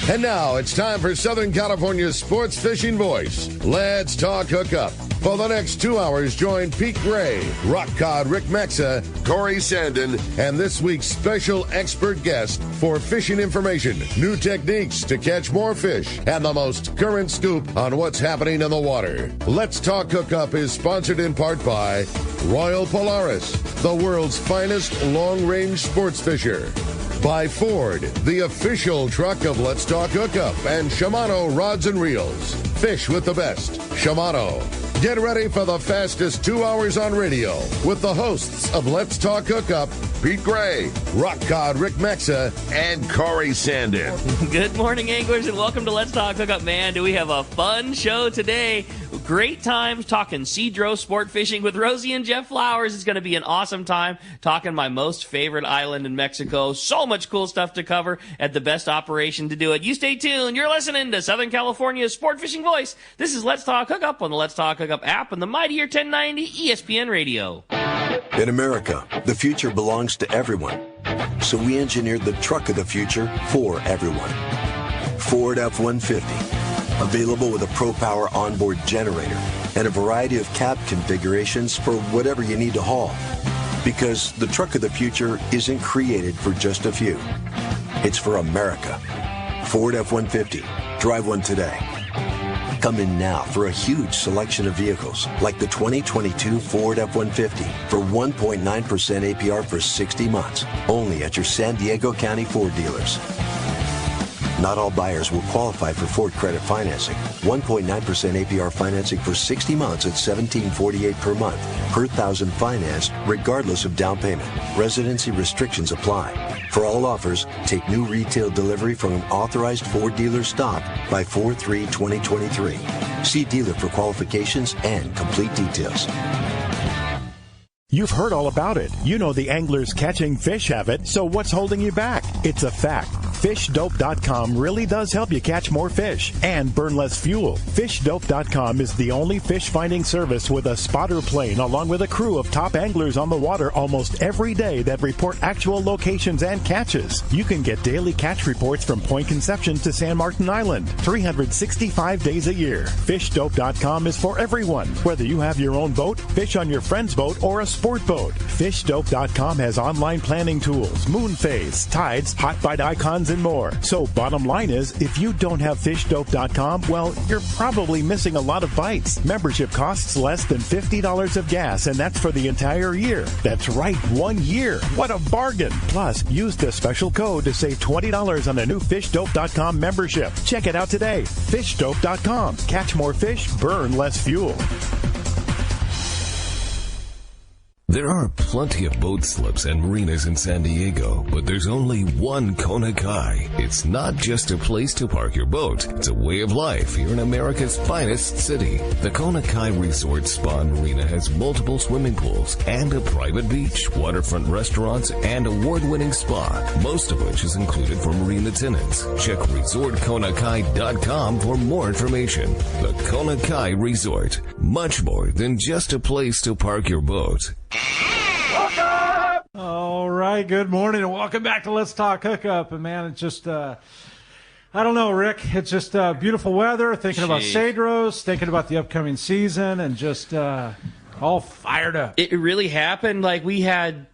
And now it's time for Southern California's sports fishing voice. Let's talk hookup. For the next 2 hours, join Pete Gray, Rock Cod Rick Maxa, Corey Sandin, and this week's special expert guest for fishing information, new techniques to catch more fish, and the most current scoop on what's happening in the water. Let's Talk Hookup is sponsored in part by Royal Polaris, the world's finest long-range sports fisher. By Ford, the official truck of Let's Talk Hookup, and Shimano Rods and Reels. Fish with the best. Shimano. Get ready for the fastest 2 hours on radio with the hosts of Let's Talk Hookup, Pete Gray, Rock Cod Rick Maxa, and Corey Sandin. Good morning, anglers, and welcome to Let's Talk Hookup. Man, do we have a fun show today. Great times talking Cedros sport fishing with Rosie and Jeff Flowers. It's going to be an awesome time talking my most favorite island in Mexico. So much cool stuff to cover at the best operation to do it. You stay tuned. You're listening to Southern California's sport fishing voice. This is Let's Talk Hookup on the Let's Talk Hookup app and the mightier 1090 ESPN radio. In America, the future belongs to everyone. So we engineered the truck of the future for everyone. Ford F-150. Available with a ProPower onboard generator and a variety of cab configurations for whatever you need to haul. Because the truck of the future isn't created for just a few. It's for America. Ford F-150. Drive one today. Come in now for a huge selection of vehicles like the 2022 Ford F-150 for 1.9% APR for 60 months. Only at your San Diego County Ford dealers. Not all buyers will qualify for Ford credit financing. 1.9% APR financing for 60 months at $17.48 per month, per thousand financed, regardless of down payment. Residency restrictions apply. For all offers, take new retail delivery from an authorized Ford dealer stock by 4/3/2023. See dealer for qualifications and complete details. You've heard all about it. You know the anglers catching fish have it, so what's holding you back? It's a fact. FishDope.com really does help you catch more fish and burn less fuel. FishDope.com is the only fish finding service with a spotter plane along with a crew of top anglers on the water almost every day that report actual locations and catches. You can get daily catch reports from Point Conception to San Martin Island, 365 days a year. FishDope.com is for everyone, whether you have your own boat, fish on your friend's boat, or a sport boat. FishDope.com has online planning tools, moon phase, tides, hot bite icons, and more. So bottom line is, if you don't have FishDope.com, well, you're probably missing a lot of bites. Membership costs less than $50 of gas, and that's for the entire year. That's right, 1 year. What a bargain. Plus, use the special code to save $20 on a new FishDope.com membership. Check it out today. FishDope.com. Catch more fish, burn less fuel. There are plenty of boat slips and marinas in San Diego, but there's only one Kona Kai. It's not just a place to park your boat. It's a way of life here in America's finest city. The Kona Kai Resort Spa and Marina has multiple swimming pools and a private beach, waterfront restaurants, and award-winning spa, most of which is included for marine attendants. Check ResortKonakai.com for more information. The Kona Kai Resort. Much more than just a place to park your boat. All right, good morning and welcome back to Let's Talk Hookup. And man, it's just, I don't know, Rick, it's just beautiful weather, thinking about Cedros, thinking about the upcoming season, and just all fired up. It really happened. Like we had,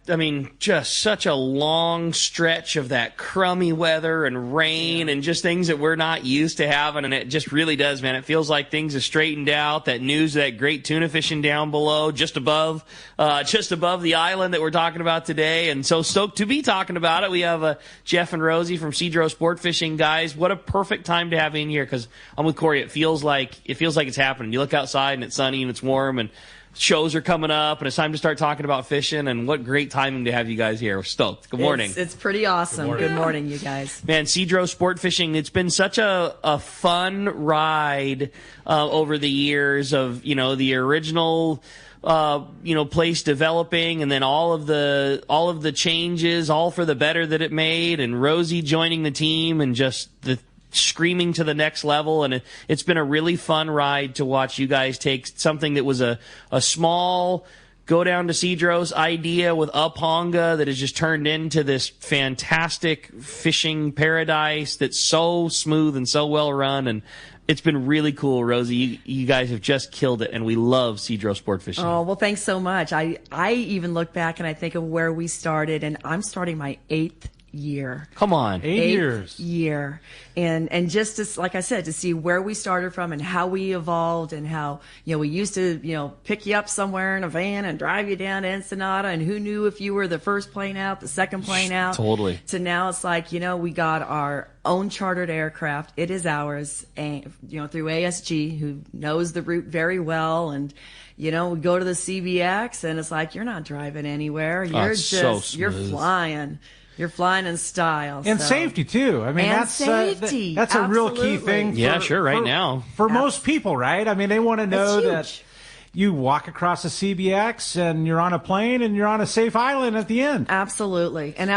just such a long stretch of that crummy weather and rain and just things that we're not used to having. And it just really does, man. It feels like things have straightened out. That news, that great tuna fishing down below, just above the island that we're talking about today. And so stoked to be talking about it. We have Jeff and Rosie from Cedros Sport Fishing. Guys, what a perfect time to have you in here, because I'm with Corey. It feels like it's happening. You look outside and it's sunny and it's warm and shows are coming up, and it's time to start talking about fishing, and what great timing to have you guys here. We're stoked. Good morning. It's pretty awesome. Good morning, you guys. Man, Cedros Sport Fishing, it's been such a fun ride over the years of, the original place developing, and then all of the changes, all for the better that it made, and Rosie joining the team, and just the screaming to the next level. And it's been a really fun ride to watch you guys take something that was a small go down to Cedros. Idea with Upanga that has just turned into this fantastic fishing paradise that's so smooth and so well run, and it's been really cool, Rosie. You guys have just killed it, and we love Cedros Sportfishing. Oh, well, thanks so much. I even look back and I think of where we started, and I'm starting my 8th year. Come on. 8 years. Year. And just to, like I said, to see where we started from and how we evolved and how, we used to, pick you up somewhere in a van and drive you down to Ensenada, and who knew if you were the first plane out, the second plane out. Totally. To now it's like, we got our own chartered aircraft. It is ours, and, through ASG, who knows the route very well. And, we go to the CBX and it's like, you're not driving anywhere. You're you're flying. You're flying in style. And so. safety, too. I mean, and that's safety. That's a real key thing. Right now. For most people, right? I mean, they want to know that you walk across a CBX and you're on a plane and you're on a safe island at the end. Absolutely. And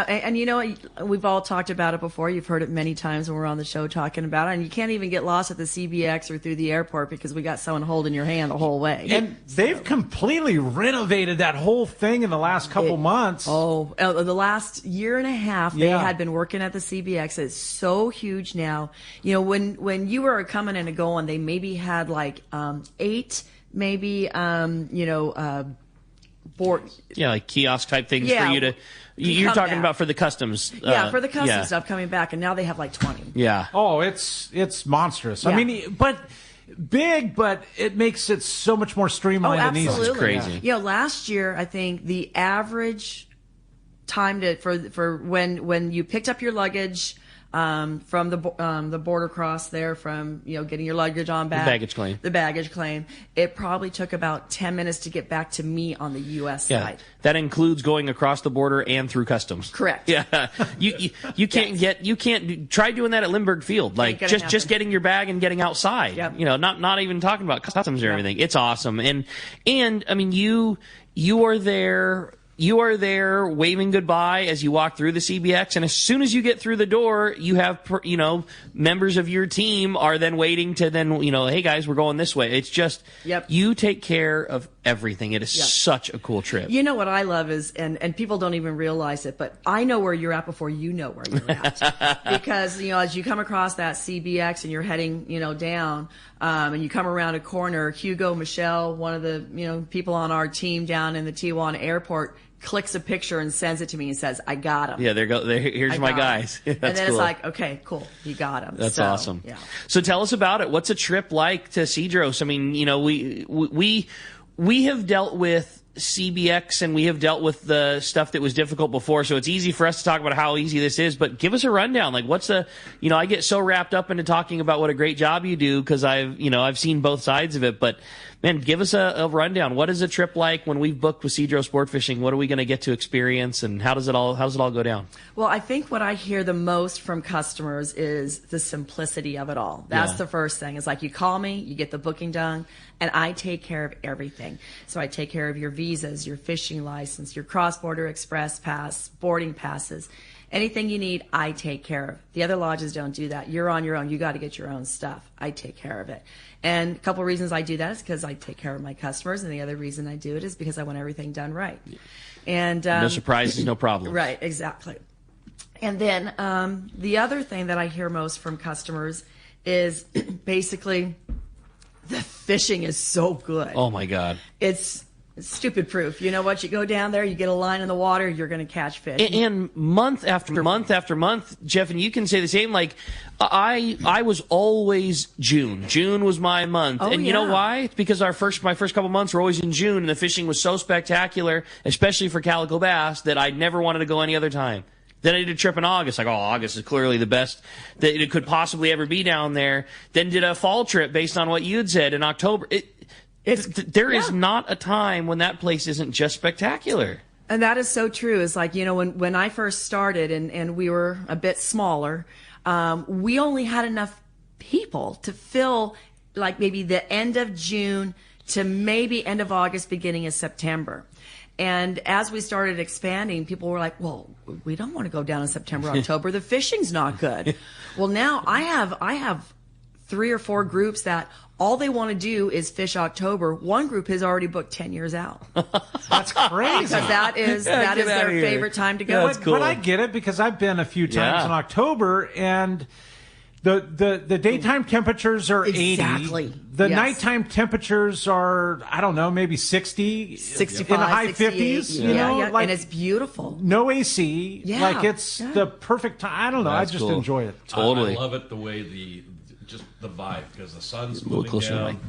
we've all talked about it before. You've heard it many times when we're on the show talking about it. And you can't even get lost at the CBX or through the airport because we got someone holding your hand the whole way. And they've completely renovated that whole thing in the last couple months. The last year and a half, they had been working at the CBX. It's so huge now. When you were coming and going, they maybe had like 8 board. Yeah, like kiosk type things for you to. You're talking about for the customs. For the custom stuff coming back, and now they have like 20. Yeah. Oh, it's monstrous. Yeah. I mean, but big, but it makes it so much more streamlined and easy. It's crazy. Last year I think the average time for when you picked up your luggage. From the border cross there, from getting your luggage on back, the baggage claim, it probably took about 10 minutes to get back to me on the U.S. side. That includes going across the border and through customs. Correct. Yeah, you can't try doing that at Lindbergh Field. Like just getting your bag and getting outside. Yep. Not even talking about customs or everything. It's awesome, and I mean you are there. You are there waving goodbye as you walk through the CBX, and as soon as you get through the door, you have, members of your team are then waiting to hey guys, we're going this way. It's just, you take care of everything. It is such a cool trip. What I love is, and people don't even realize it, but I know where you're at before you know where you're at. Because, as you come across that CBX and you're heading, down, and you come around a corner, Hugo, Michelle, one of the, people on our team down in the Tijuana airport, clicks a picture and sends it to me and says, I got him. Yeah, here's my guys. And then it's like, okay, cool, you got him. That's awesome. Yeah. So tell us about it. What's a trip like to Cedros? I mean, we have dealt with CBX and we have dealt with the stuff that was difficult before, so it's easy for us to talk about how easy this is, but give us a rundown. Like, I get so wrapped up into talking about what a great job you do because I've seen both sides of it, but man, give us a rundown. What is a trip like when we've booked with Cedros Sportfishing? What are we going to get to experience, and how does it all go down? Well, I think what I hear the most from customers is the simplicity of it all. That's the first thing. It's like, you call me, you get the booking done, and I take care of everything. So I take care of your visas, your fishing license, your cross-border express pass, boarding passes. Anything you need, I take care of. The other lodges don't do that. You're on your own. You got to get your own stuff. I take care of it. And a couple of reasons I do that is because I take care of my customers, and the other reason I do it is because I want everything done right. And no surprises, no problems. Right, exactly. And then the other thing that I hear most from customers is basically the fishing is so good. Oh my God. It's stupid proof. You know what? You go down there, you get a line in the water, you're going to catch fish. And month after month after month, Jeff, and you can say the same. Like, I was always June. June was my month. You know why? It's because my first couple months were always in June, and the fishing was so spectacular, especially for calico bass, that I never wanted to go any other time. Then I did a trip in August. Like, August is clearly the best that it could possibly ever be down there. Then did a fall trip based on what you had said in October. There is not a time when that place isn't just spectacular. And that is so true. It's like, when I first started and we were a bit smaller, we only had enough people to fill like maybe the end of June to maybe end of August, beginning of September. And as we started expanding, people were like, well, we don't want to go down in September, October. The fishing's not good. Well, now I have 3 or 4 groups that all they want to do is fish October. One group has already booked 10 years out. That's crazy. Because that is their favorite time to go. That's cool. But I get it, because I've been a few times in October, and the daytime temperatures are 80. The nighttime temperatures are, I don't know, maybe 60, 65, in the high 50s. You know, like, and it's beautiful. No AC. Like, it's the perfect time. I don't know. That's I just cool. enjoy it. Totally. I love it the way just the vibe, because the sun's moving down.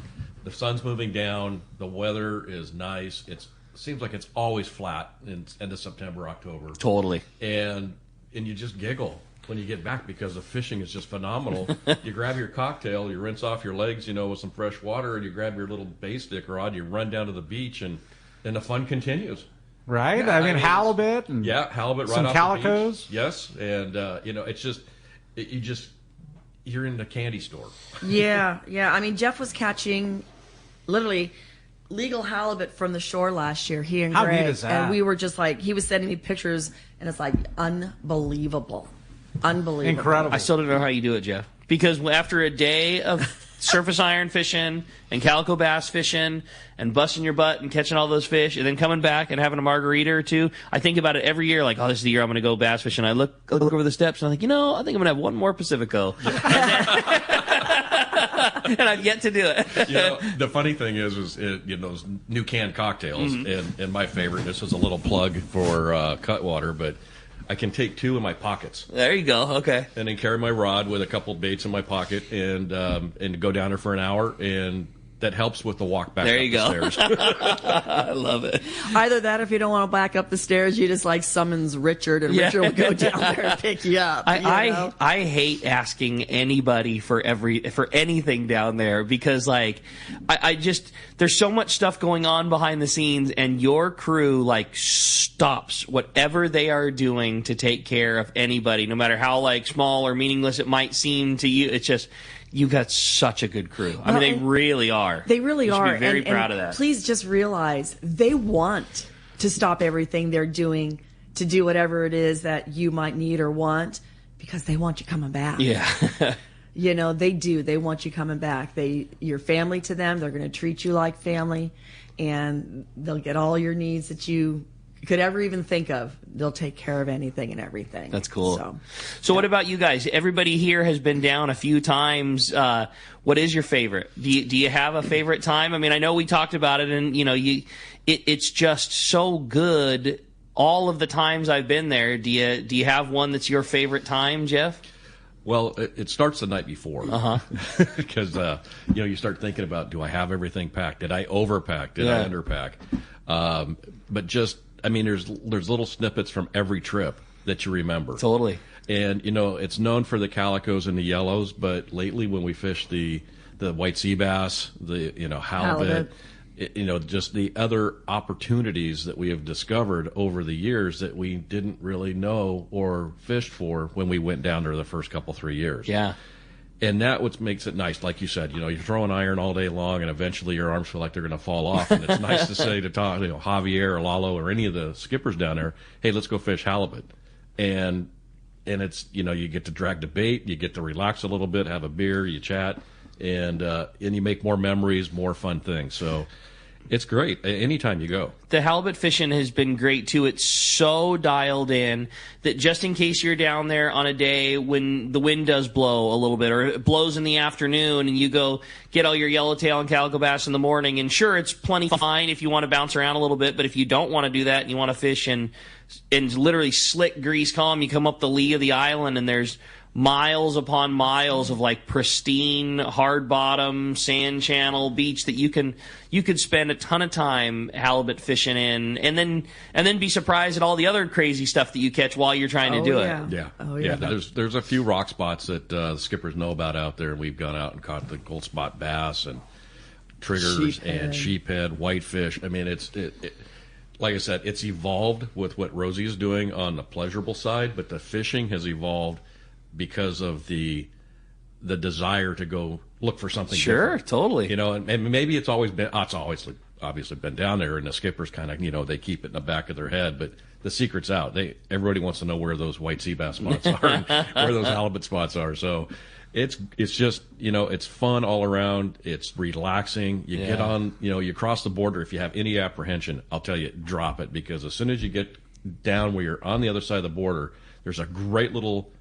The sun's moving down. The weather is nice. It seems like it's always flat in end of September, October. Totally. And you just giggle when you get back, because the fishing is just phenomenal. You grab your cocktail, you rinse off your legs, with some fresh water, and you grab your little bait stick rod, you run down to the beach, and the fun continues. Right? Yeah, I mean, halibut. And halibut right some off calicos. the beach. Yes, and it's just you're in the candy store. Yeah. I mean, Jeff was catching literally legal halibut from the shore last year. He and Greg. How neat is that? And we were just like, he was sending me pictures, and it's like unbelievable. Incredible. I still don't know how you do it, Jeff. Because after a day of surface iron fishing and calico bass fishing and busting your butt and catching all those fish and then coming back and having a margarita or two, I think about it every year, like, oh, this is the year I'm going to go bass fishing. I look over the steps and I'm like, I think I'm going to have one more Pacifico. And I've yet to do it. The funny thing is those new canned cocktails, and my favorite, this is a little plug for Cutwater, but I can take 2 in my pockets. There you go. Okay. And then carry my rod with a couple of baits in my pocket, and go down there for an hour, and that helps with the walk back there up you go. the stairs. I love it. Either that, if you don't want to back up the stairs, you just like summons Richard, and Richard will go down there and pick you up. I hate asking anybody for anything down there, because like I just, there's so much stuff going on behind the scenes, and your crew like stops whatever they are doing to take care of anybody, no matter how like small or meaningless it might seem to you. It's just, you've got such a good crew. I mean, they really are. They really are. You should be very proud of that. Please just realize they want to stop everything they're doing to do whatever it is that you might need or want, because they want you coming back. Yeah. They do. They want you coming back. You're family to them. They're going to treat you like family, and they'll get all your needs that you could ever even think of. They'll take care of anything and everything. That's cool. So what about you guys? Everybody here has been down a few times. What is your favorite? Do you have a favorite time? I mean, I know we talked about it, and it's just so good. All of the times I've been there, do you have one that's your favorite time, Jeff? Well, it starts the night before. Because you start thinking about, do I have everything packed? Did I overpack? Did I underpack? But just, I mean, there's little snippets from every trip that you remember. Totally. And it's known for the calicos and the yellows, but lately when we fish the white sea bass, the halibut, just the other opportunities that we have discovered over the years that we didn't really know or fished for when we went down there the first 3 years. Yeah. And that what makes it nice. Like you said, you're throwing iron all day long, and eventually your arms feel like they're going to fall off. And it's nice to say to Javier or Lalo or any of the skippers down there, hey, let's go fish halibut. And it's, you get to drag the bait, you get to relax a little bit, have a beer, you chat, and you make more memories, more fun things. So it's great anytime you go. The halibut fishing has been great too. It's so dialed in that just in case you're down there on a day when the wind does blow a little bit, or it blows in the afternoon, and you go get all your yellowtail and calico bass in the morning, and sure, it's plenty fine if you want to bounce around a little bit, but if you don't want to do that and you want to fish in literally slick grease calm, you come up the lee of the island and there's miles upon miles of like pristine hard bottom sand channel beach that you could spend a ton of time halibut fishing in, and then be surprised at all the other crazy stuff that you catch while you're trying to do it. Yeah. Oh, yeah. There's a few rock spots that the skippers know about out there, and we've gone out and caught the gold spot bass and triggers and sheephead, whitefish. I mean, it's like I said, it's evolved with what Rosie is doing on the pleasurable side, but the fishing has evolved because of the desire to go look for something different. Totally. And maybe it's always been, it's always obviously been down there, and the skippers kind of, they keep it in the back of their head, but the secret's out. Everybody wants to know where those white sea bass spots are and where those halibut spots are. So It's just, it's fun all around. It's relaxing. You get on, you cross the border. If you have any apprehension, I'll tell you, drop it, because as soon as you get down where you're on the other side of the border, there's a great little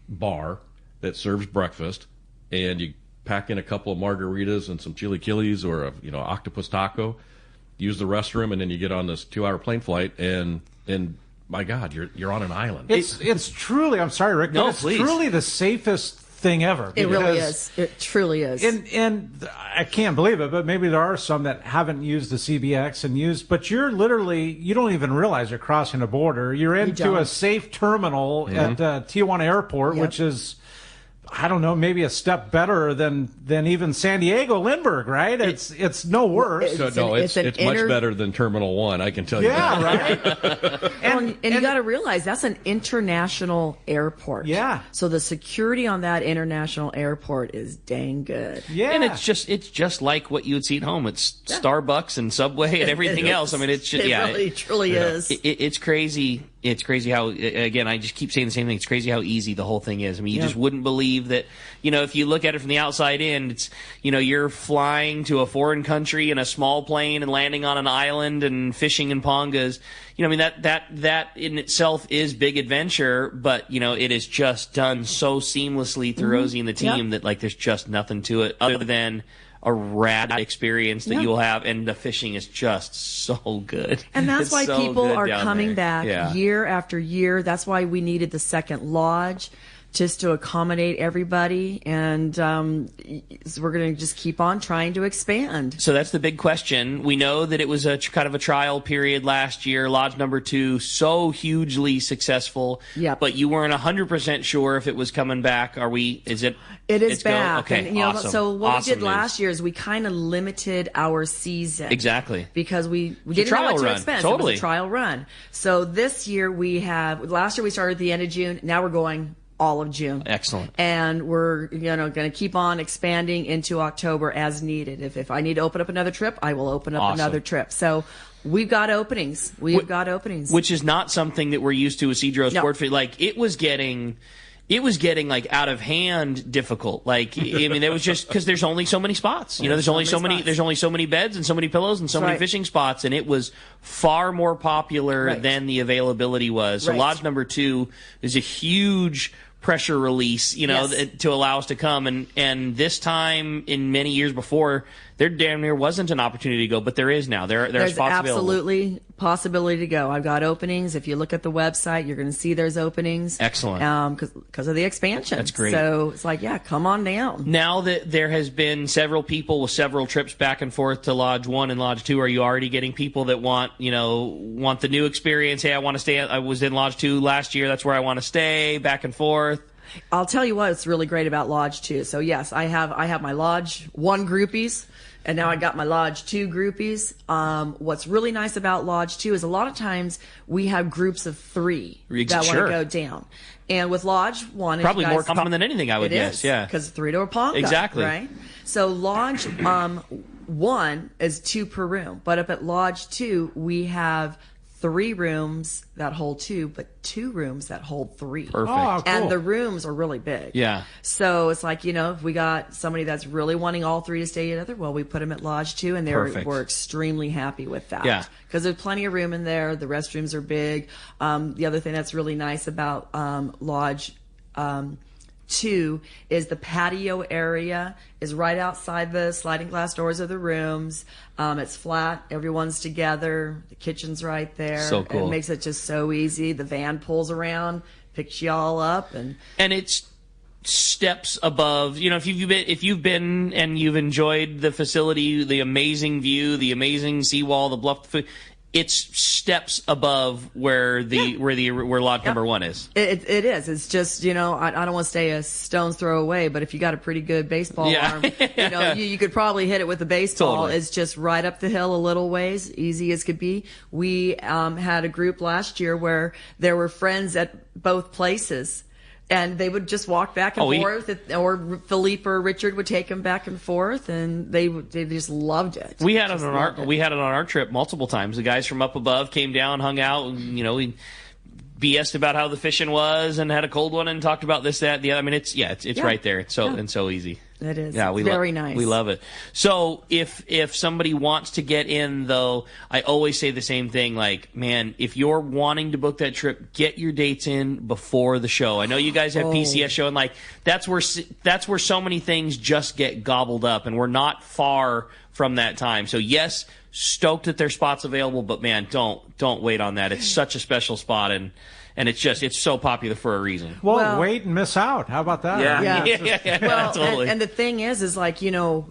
bar that serves breakfast, and you pack in a couple of margaritas and some chilaquiles or a octopus taco, use the restroom, and then you get on this 2-hour plane flight, and my God, you're on an island. It's truly, I'm sorry, Rick, but it's truly the safest thing ever. It really is. It truly is. And I can't believe it, but maybe there are some that haven't used the CBX but you're literally, you don't even realize you're crossing a border. You're into a safe terminal at Tijuana Airport, which is, I don't know, maybe a step better than even San Diego Lindbergh, right? It's no worse. It's much better than Terminal 1, I can tell you that. Right? and you got to realize that's an international airport. Yeah. So the security on that international airport is dang good. Yeah. And it's just like what you would see at home. It's Starbucks and Subway and everything else. I mean, it's just, it really truly is. It's crazy. It's crazy how, again, I just keep saying the same thing. It's crazy how easy the whole thing is. I mean, you just wouldn't believe that, if you look at it from the outside in, it's, you're flying to a foreign country in a small plane and landing on an island and fishing in pongas. I mean, that in itself is big adventure, but, it is just done so seamlessly through Rosie and the team that, there's just nothing to it other than a rad experience that you'll have, and the fishing is just so good. And that's why people are coming back year after year. That's why we needed the second lodge, just to accommodate everybody, and we're going to just keep on trying to expand. So that's the big question. We know that it was a kind of a trial period last year. Lodge number 2, so hugely successful. Yep. But you weren't 100% sure if it was coming back. It is back. Okay, and, awesome. So what awesome we did last year is we kind of limited our season. Exactly. Because we didn't know what to expect. Totally. It was a trial run. So this year last year we started at the end of June. Now we're going all of June. Excellent. And we're going to keep on expanding into October as needed. If I need to open up another trip, I will open up another trip. So we've got openings. Which is not something that we're used to with Cedros Sportfishing. It was getting out of hand difficult. I mean, it was just because there's only so many spots. There's only so many beds and so many pillows and so many fishing spots, and it was far more popular than the availability was. So lodge number 2 is a huge pressure release, to allow us to come. And this time, in many years before, there damn near wasn't an opportunity to go, but there is now. There's absolutely possibility to go. I've got openings. If you look at the website, you're going to see there's openings. Excellent. Because of the expansion. That's great. So it's come on down. Now that there has been several people with several trips back and forth to Lodge 1 and Lodge 2, are you already getting people that want the new experience? Hey, I want to stay. I was in Lodge 2 last year. That's where I want to stay, back and forth. I'll tell you what's really great about Lodge 2. So yes, I have my Lodge 1 groupies, and now I got my Lodge 2 groupies. What's really nice about Lodge 2 is a lot of times we have groups of 3 that want to go down. And with Lodge 1, probably more common than anything, I would guess. Yeah, because 3-door ponga. Exactly. Right. So Lodge 1 is 2 per room, but up at Lodge 2 we have 3 rooms that hold 2, but 2 rooms that hold 3. Perfect. Oh, cool. And the rooms are really big. Yeah. So it's if we got somebody that's really wanting all 3 to stay together, well, we put them at Lodge 2, and we're extremely happy with that. Yeah. Because there's plenty of room in there. The restrooms are big. The other thing that's really nice about Lodge 2 is the patio area is right outside the sliding glass doors of the rooms. It's flat. Everyone's together. The kitchen's right there. So cool. It makes it just so easy. The van pulls around, picks you all up, and it's steps above. If you've been and you've enjoyed the facility, the amazing view, the amazing seawall, the bluff food. It's steps above where lodge number 1 is. It is. It's just, I don't want to stay a stone's throw away, but if you got a pretty good baseball arm, you could probably hit it with a baseball. Totally. It's just right up the hill a little ways, easy as could be. We had a group last year where there were friends at both places. And they would just walk back and forth, or Philippe or Richard would take them back and forth, and they just loved it. We had it on our trip multiple times. The guys from up above came down, hung out, and, we BS'd about how the fishing was and had a cold one and talked about this, that, the other. I mean, it's right there. It's so easy. It is. Yeah, very nice. We love it. So if somebody wants to get in, though, I always say the same thing. Like, man, if you're wanting to book that trip, get your dates in before the show. I know you guys have PCS show, and like that's where so many things just get gobbled up, and we're not far from that time. So yes, stoked that there's spots available, but man, don't wait on that. It's such a special spot, and it's so popular for a reason. Well, wait and miss out. How about that? Yeah. Well, totally. And the thing is like,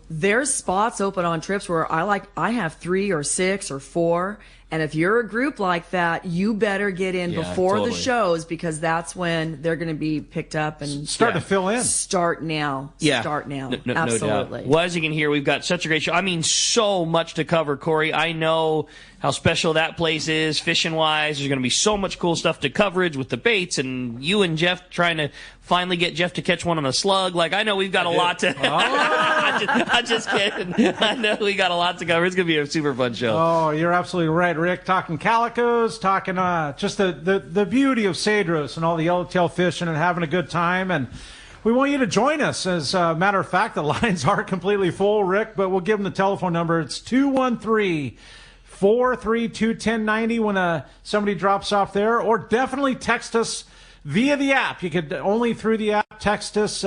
there's spots open on trips where I have 3 or 6 or 4. And if you're a group like that, you better get in before the shows, because that's when they're going to be picked up and start to fill in. Start now. Yeah. Start now. No Absolutely. doubt. Well, as you can hear, we've got such a great show. I mean, so much to cover, Corey. I know how special that place is, fishing-wise. There's going to be so much cool stuff to coverage with the baits, and you and Jeff trying to finally get Jeff to catch one on a slug. Like, I know we've got a lot to... I'm just kidding. I know we got a lot to cover. It's going to be a super fun show. Oh, you're absolutely right, Rick. Talking calicos, talking just the beauty of Cedros and all the yellowtail fishing and having a good time. And we want you to join us. As a matter of fact, the lines are completely full, Rick, but we'll give them the telephone number. It's 213-432-1090 when somebody drops off there, or definitely text us via the app. You could only through the app text us.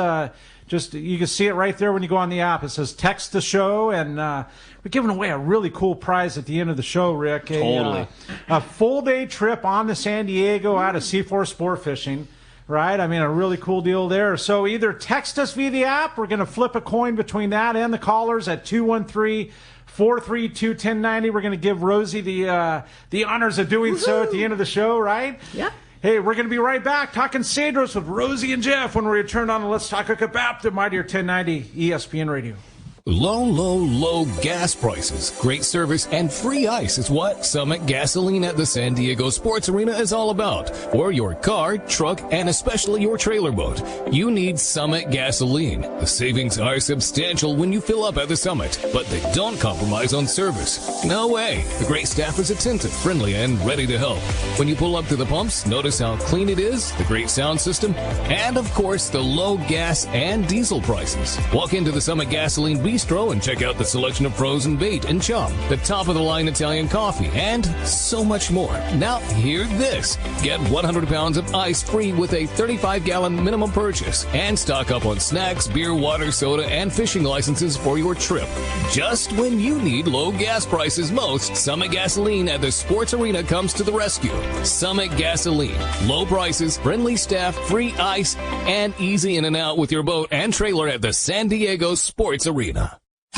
You can see it right there when you go on the app. It says text the show, and we're giving away a really cool prize at the end of the show, Rick. Totally. A full day trip on to San Diego out of C4 Sport Fishing. Right? I mean, a really cool deal there. So either text us via the app. We're going to flip a coin between that and the callers at 213-432-1090. We're going to give Rosie the honors of doing so at the end of the show, right? Yep. Hey, we're going to be right back talking Cedros with Rosie and Jeff when we return on the Let's Talk Hookup app to Mightier 1090 ESPN Radio. Low gas prices, great service, and free ice is what Summit Gasoline at the San Diego Sports Arena is all about. For your car, truck, and especially your trailer boat, you need Summit Gasoline. The savings are substantial when you fill up at the Summit, but they don't compromise on service. No way. The great staff is attentive, friendly, and ready to help. When you pull up to the pumps, notice how clean it is, the great sound system, and of course, the low gas and diesel prices. Walk into the Summit Gasoline Bistro and check out the selection of frozen bait and chum, the top-of-the-line Italian coffee, and so much more. Now, hear this. Get 100 pounds of ice free with a 35-gallon minimum purchase, and stock up on snacks, beer, water, soda, and fishing licenses for your trip. Just when you need low gas prices most, Summit Gasoline at the Sports Arena comes to the rescue. Summit Gasoline. Low prices, friendly staff, free ice, and easy in and out with your boat and trailer at the San Diego Sports Arena.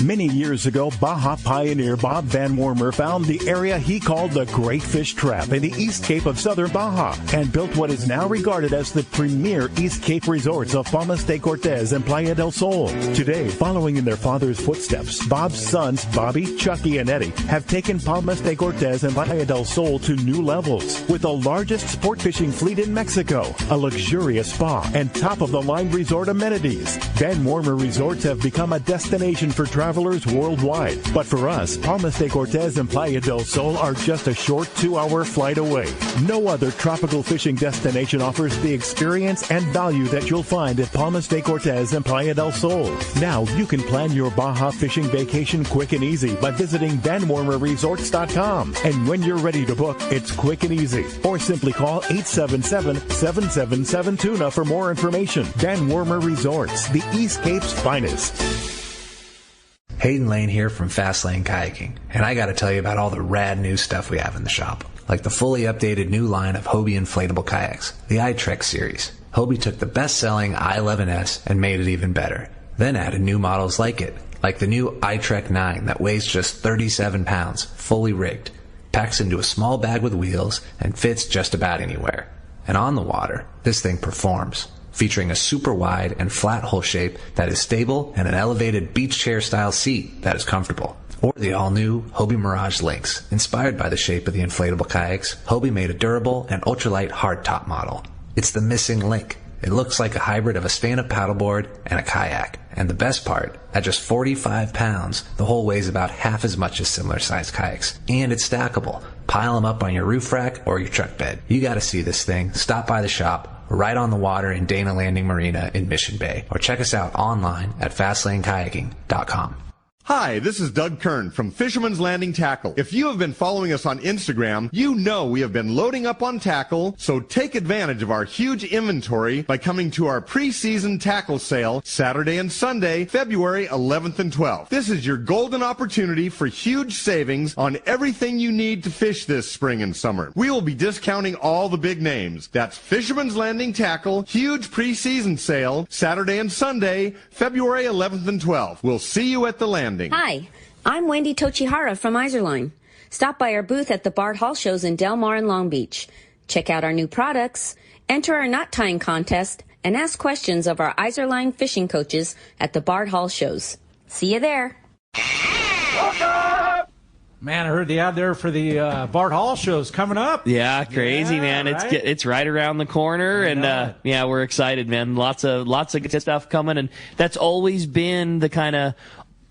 Many years ago, Baja pioneer Bob Van Wormer found the area he called the Great Fish Trap in the East Cape of southern Baja and built what is now regarded as the premier East Cape resorts of Palmas de Cortez and Playa del Sol. Today, following in their father's footsteps, Bob's sons, Bobby, Chucky, and Eddie, have taken Palmas de Cortez and Playa del Sol to new levels with the largest sport fishing fleet in Mexico, a luxurious spa, and top-of-the-line resort amenities. Van Wormer Resorts have become a destination for travelers worldwide. But for us, Palmas de Cortez and Playa del Sol are just a short 2-hour flight away. No other tropical fishing destination offers the experience and value that you'll find at Palmas de Cortez and Playa del Sol. Now you can plan your Baja fishing vacation quick and easy by visiting VanWormerResorts.com. And when you're ready to book, it's quick and easy. Or simply call 877-777-TUNA for more information. Van Wormer Resorts, the East Cape's finest. Hayden Lane here from Fast Lane Kayaking, and I gotta tell you about all the rad new stuff we have in the shop. Like the fully updated new line of Hobie inflatable kayaks, the iTrek series. Hobie took the best-selling i11S and made it even better. Then added new models like it, like the new iTrek 9 that weighs just 37 pounds, fully rigged, packs into a small bag with wheels, and fits just about anywhere. And on the water, this thing performs, featuring a super wide and flat hull shape that is stable and an elevated beach chair style seat that is comfortable. Or the all-new Hobie Mirage Lynx. Inspired by the shape of the inflatable kayaks, Hobie made a durable and ultralight hardtop model. It's the missing link. It looks like a hybrid of a stand-up paddleboard and a kayak. And the best part, at just 45 pounds, the hull weighs about half as much as similar-sized kayaks. And it's stackable. Pile them up on your roof rack or your truck bed. You gotta see this thing. Stop by the shop, right on the water in Dana Landing Marina in Mission Bay. Or check us out online at FastlaneKayaking.com. Hi, this is Doug Kern from Fisherman's Landing Tackle. If you have been following us on Instagram, you know we have been loading up on tackle, so take advantage of our huge inventory by coming to our preseason tackle sale Saturday and Sunday, February 11th and 12th. This is your golden opportunity for huge savings on everything you need to fish this spring and summer. We will be discounting all the big names. That's Fisherman's Landing Tackle, huge preseason sale Saturday and Sunday, February 11th and 12th. We'll see you at the landing. Hi, I'm Wendy Tochihara from Iserline. Stop by our booth at the Bard Hall shows in Del Mar and Long Beach. Check out our new products, enter our knot tying contest, and ask questions of our Iserline fishing coaches at the Bard Hall shows. See you there. Man, I heard the ad there for the Bard Hall shows coming up. Yeah, crazy, man. Right? It's right around the corner, and yeah, we're excited, man. Lots of good stuff coming, and that's always been the kind of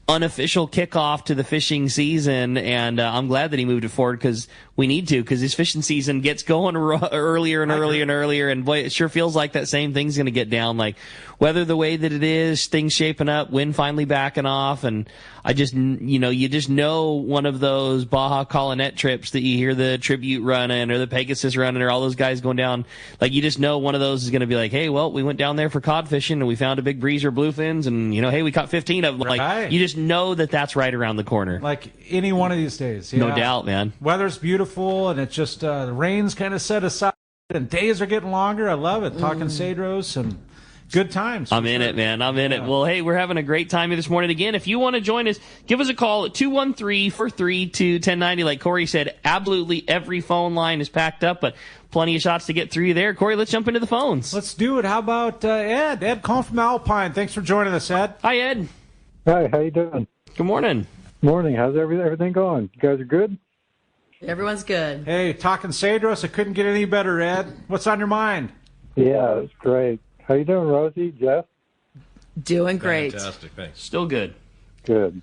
unofficial kickoff to the fishing season, and I'm glad that he moved it forward because we need to, because this fishing season gets going earlier and earlier and earlier, and boy, it sure feels like that same thing's going to get down. Like, weather the way that it is, things shaping up, wind finally backing off, and I just, you just know one of those Baja Colonet trips that you hear the Tribute running or the Pegasus running or all those guys going down, like, you just know one of those is going to be like, hey, well, we went down there for cod fishing and we found a big breezer bluefins, and, hey, we caught 15 of them. Right. Like, you just know that that's right around the corner. Like any one of these days. Yeah. No doubt, man. Weather's beautiful, and it's just the rain's kind of set aside, and days are getting longer. I love it. Talking Cedros and good times. I'm in it, man. I'm in it. Well, hey, we're having a great time here this morning. Again, if you want to join us, give us a call at 213-432-1090. Like Corey said, absolutely every phone line is packed up, but plenty of shots to get through you there. Corey, let's jump into the phones. Let's do it. How about Ed? Ed calling from Alpine. Thanks for joining us, Ed. Hi, Ed. Hi, how you doing? Good morning. Morning. How's everything going? You guys are good? Everyone's good. Hey, talking Cedros, it couldn't get any better, Ed. What's on your mind? Yeah, it's great. How you doing, Rosie, Jeff? Doing great. Fantastic, thanks. Still good. Good.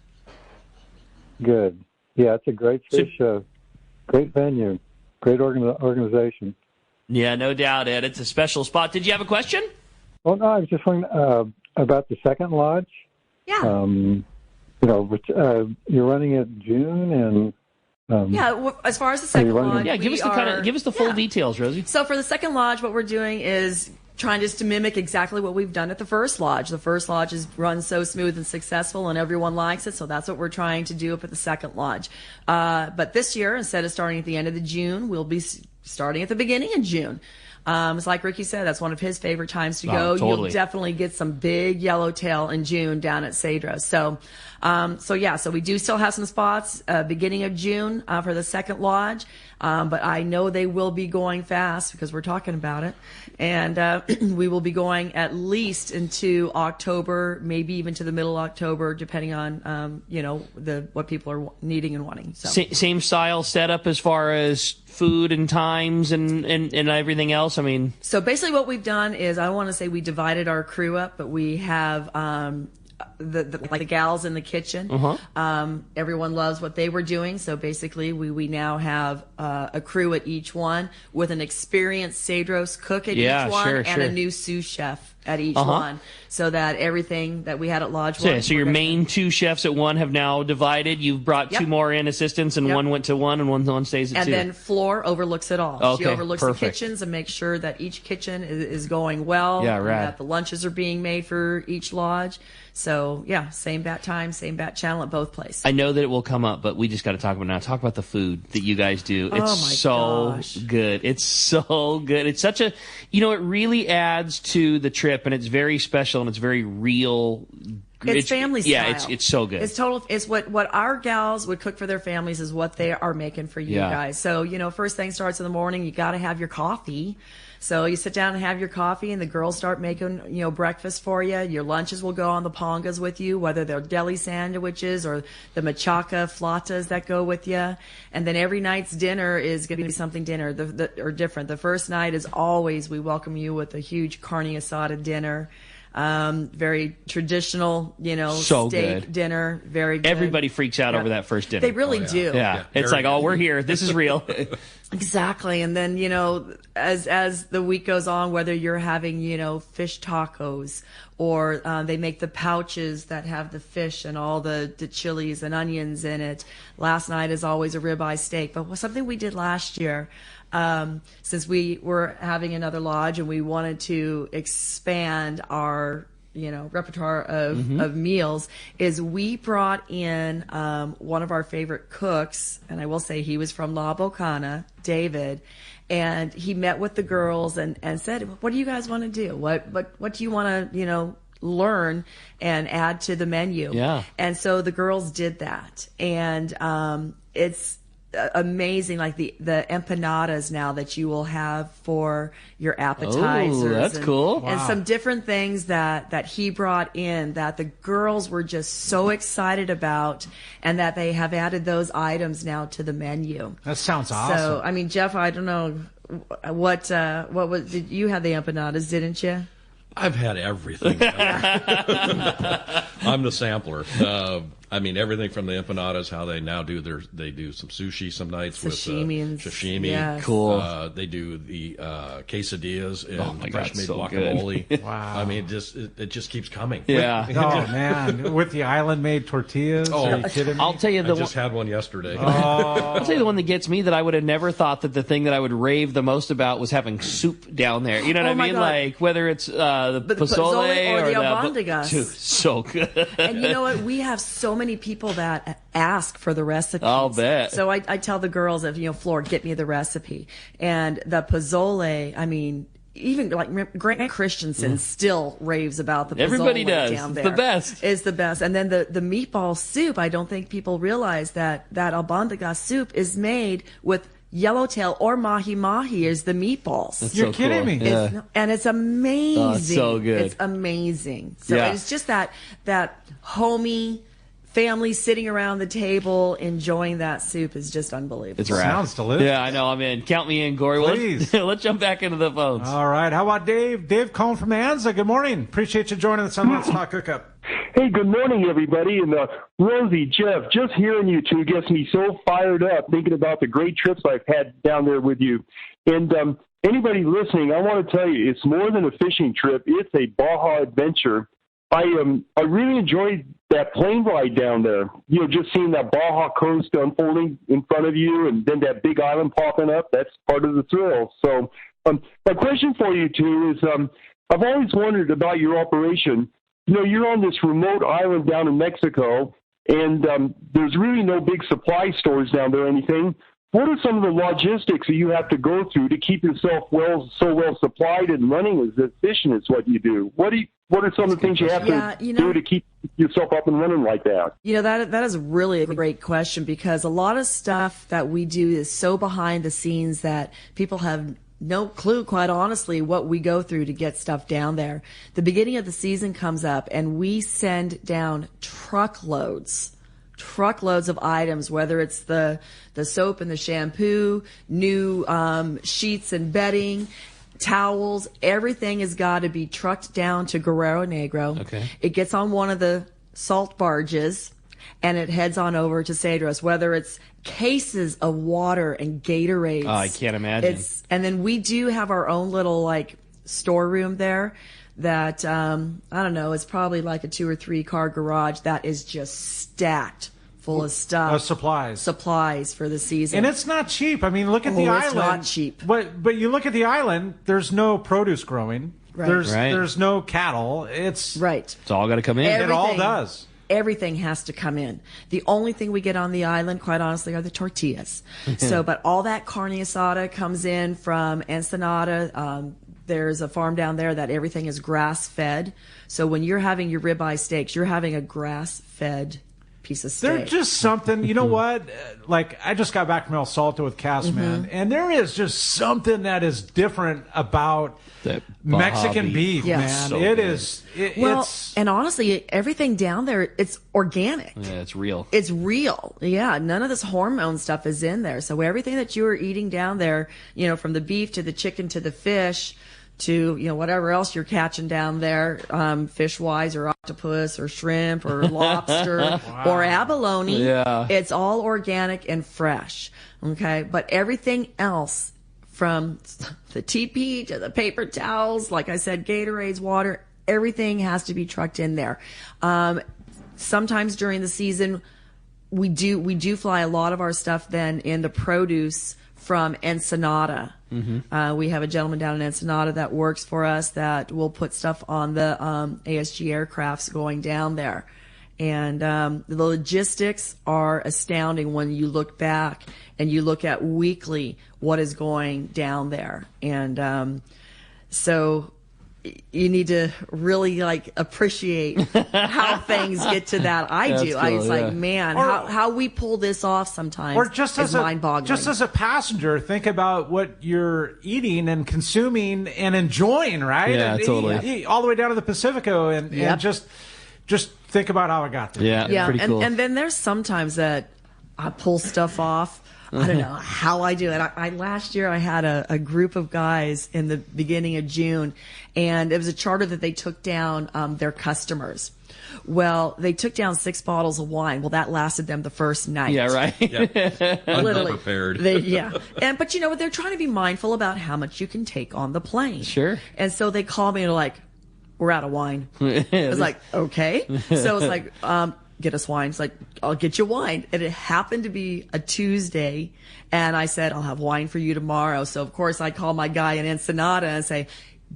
Yeah, it's a great fish, great venue, great organization. Yeah, no doubt, Ed. It's a special spot. Did you have a question? Oh, no, I was just wondering about the second lodge. Yeah. You're running it in June, and as far as the second lodge, give us the full details, Rosie. So for the second lodge, what we're doing is trying just to mimic exactly what we've done at the first lodge. The first lodge has run so smooth and successful, and everyone likes it, so that's what we're trying to do up at the second lodge. But this year, instead of starting at the end of June, we'll be starting at the beginning of June. It's like Ricky said, that's one of his favorite times to go. Totally. You'll definitely get some big yellowtail in June down at Cedros. So we do still have some spots beginning of June for the second lodge, but I know they will be going fast because we're talking about it, and we will be going at least into October, maybe even to the middle of October, depending on what people are needing and wanting. So. Same style setup as far as food and times and everything else. I mean, so basically what we've done is, I want to say we divided our crew up, but we have the gals in the kitchen. Everyone loves what they were doing, so basically we now have a crew at each one with an experienced Cedros cook at each one, and a new sous chef at each one, so that everything that we had at Lodge 1. So your main two chefs at one have now divided. You've brought two more in assistants, and one went to one, and one stays at two. And then Flor overlooks it all. Okay, she overlooks the kitchens and makes sure that each kitchen is going well, and that the lunches are being made for each lodge. So, same bat time, same bat channel at both places. I know that it will come up, but we just got to talk about it now. Talk about the food that you guys do. It's good. It's so good. It's such a, it really adds to the trip, and it's very special, and it's very real It's family style. Yeah, it's so good. It's total. It's what our gals would cook for their families is what they are making for you guys. So, first thing starts in the morning. You got to have your coffee. So you sit down and have your coffee, and the girls start making, breakfast for you. Your lunches will go on the pongas with you, whether they're deli sandwiches or the machaca flatas that go with you. And then every night's dinner is going to be something or different. The first night is always, we welcome you with a huge carne asada dinner. Very traditional, so steak good. Dinner. Very good. Everybody freaks out over that first dinner. They really do. Yeah. It's like, we're here. This is real. Exactly. And then, as the week goes on, whether you're having, fish tacos or they make the pouches that have the fish and all the chilies and onions in it. Last night is always a ribeye steak. But something we did last year, since we were having another lodge and we wanted to expand our repertoire of meals, is we brought in one of our favorite cooks, and I will say he was from La Bocana, David, and he met with the girls and said, what do you guys want to do? What do you want to, learn and add to the menu? Yeah. And so the girls did that. And it's amazing, like the empanadas now that you will have for your appetizers. Oh, that's cool. And some different things that he brought in that the girls were just so excited about, and that they have added those items now to the menu. That sounds awesome. So, I mean, Jeff, I don't know what was, did you have the empanadas, didn't you? I've had everything. I'm the sampler. Everything from the empanadas, how they now do they do some sushi some nights sashimi with sashimi. Yes. Cool. They do the quesadillas and God, fresh made so guacamole. good. Wow. it just keeps coming. Yeah. Oh man, with the island made tortillas. Are you kidding me? I'll tell you I just had one yesterday. I'll tell you the one that gets me, that I would have never thought that the thing that I would rave the most about was having soup down there. You know what I mean? God. Like whether it's the pozole or the albondigas. Dude, so good. And you know what? We have so many people that ask for the recipes. I'll bet. So I tell the girls, Flor, get me the recipe. And the pozole, even like Grant Christensen still raves about the pozole. Everybody does. Down there. It's the best. It's the best. And then the meatball soup, I don't think people realize that albondigas soup is made with yellowtail or mahi-mahi is the meatballs. That's You're so kidding cool. me. Yeah. And it's amazing. Oh, it's so good. It's amazing. So Yeah. it's just that homey family sitting around the table enjoying that soup is just unbelievable. It's rad. Sounds delicious. Yeah, I know. I'm in. Count me in, Corey. Please. Let's jump back into the phones. All right. How about Dave? Dave calling from Anza. Good morning. Appreciate you joining us on Let's Talk Hookup. Hey, good morning, everybody. And Rosie, Jeff, just hearing you two gets me so fired up thinking about the great trips I've had down there with you. And anybody listening, I want to tell you, it's more than a fishing trip. It's a Baja adventure. I really enjoyed that plane ride down there. Just seeing that Baja coast unfolding in front of you, and then that big island popping up. That's part of the thrill. So, my question for you two is, I've always wondered about your operation. You're on this remote island down in Mexico, and there's really no big supply stores down there or anything. What are some of the logistics that you have to go through to keep yourself so well supplied and running as efficient as what you do? What are some of the things you have to do to keep yourself up and running like that? That is really a great question, because a lot of stuff that we do is so behind the scenes that people have no clue, quite honestly, what we go through to get stuff down there. The beginning of the season comes up and we send down truckloads of items, whether it's the soap and the shampoo, new sheets and bedding, towels. Everything has got to be trucked down to Guerrero Negro. Okay. It gets on one of the salt barges and it heads on over to Cedros, whether it's cases of water and Gatorades. Oh, I can't imagine. And then we do have our own little storeroom there that, I don't know, it's probably like a 2 or 3 car garage that is just stacked full of stuff. Supplies for the season. And it's not cheap. Look at the island. It's not cheap. But you look at the island, there's no produce growing. Right. There's no cattle. It's all got to come in. It all does. Everything has to come in. The only thing we get on the island, quite honestly, are the tortillas. But all that carne asada comes in from Ensenada. There's a farm down there that everything is grass fed. So when you're having your ribeye steaks, you're having a grass fed piece of steak. There's just something, you know what? Like, I just got back from El Salto with Cass, man, and there is just something that is different about that Mexican beef, Yes. man. So It good. is. It's And honestly, everything down there, it's organic. Yeah, it's real. It's real. Yeah, none of this hormone stuff is in there. So everything that you are eating down there, from the beef to the chicken to the fish to, whatever else you're catching down there, fish-wise or octopus or shrimp or lobster or abalone, it's all organic and fresh. Okay? But everything else, from the TP to the paper towels, like I said, Gatorades, water, everything has to be trucked in there. Sometimes during the season, we do fly a lot of our stuff then in the produce from Ensenada. We have a gentleman down in Ensenada that works for us that will put stuff on the ASG aircrafts going down there. And the logistics are astounding when you look back and you look at weekly what is going down there. And so you need to really appreciate how things get to that. I do. Cool, I was like, man, how we pull this off sometimes or just is mind-boggling. Just as a passenger, think about what you're eating and consuming and enjoying, right? Yeah, and, totally. All the way down to the Pacifico, and just think about how I got there. Yeah, pretty cool. And then there's sometimes that I pull stuff off. I don't know how I do it. Last year I had a group of guys in the beginning of June, and it was a charter that they took down their customers. Well, they took down 6 bottles of wine. Well, that lasted them the first night. Yeah, right. Literally. Unprepared. But you know what? They're trying to be mindful about how much you can take on the plane. Sure. And so they called me and they're like, we're out of wine. I was like, okay. So it's like, get us wine. It's like, I'll get you wine. And it happened to be a Tuesday. And I said, I'll have wine for you tomorrow. So of course I call my guy in Ensenada and say,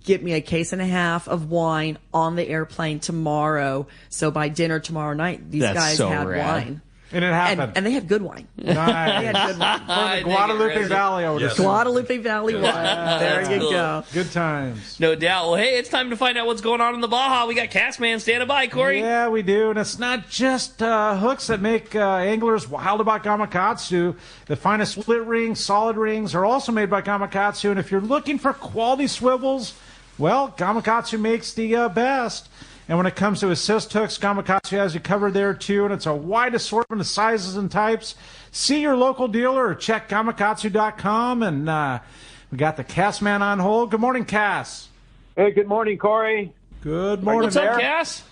get me a case and a half of wine on the airplane tomorrow. So by dinner tomorrow night, these guys had wine. And it happened. And they had good wine. Nice. They had good wine. From the Guadalupe Valley. Guadalupe Valley wine. There you go. Good times. No doubt. Well, hey, it's time to find out what's going on in the Baja. We got Castman standing by, Corey. Yeah, we do. And it's not just hooks that make anglers wild about Gamakatsu. The finest split rings, solid rings are also made by Gamakatsu. And if you're looking for quality swivels, well, Gamakatsu makes the best. And when it comes to assist hooks, Gamakatsu has you covered there too, and it's a wide assortment of sizes and types. See your local dealer or check Gamakatsu.com, and we got the Cass man on hold. Good morning, Cass. Hey, good morning, Corey. Good morning, What's up, Cass?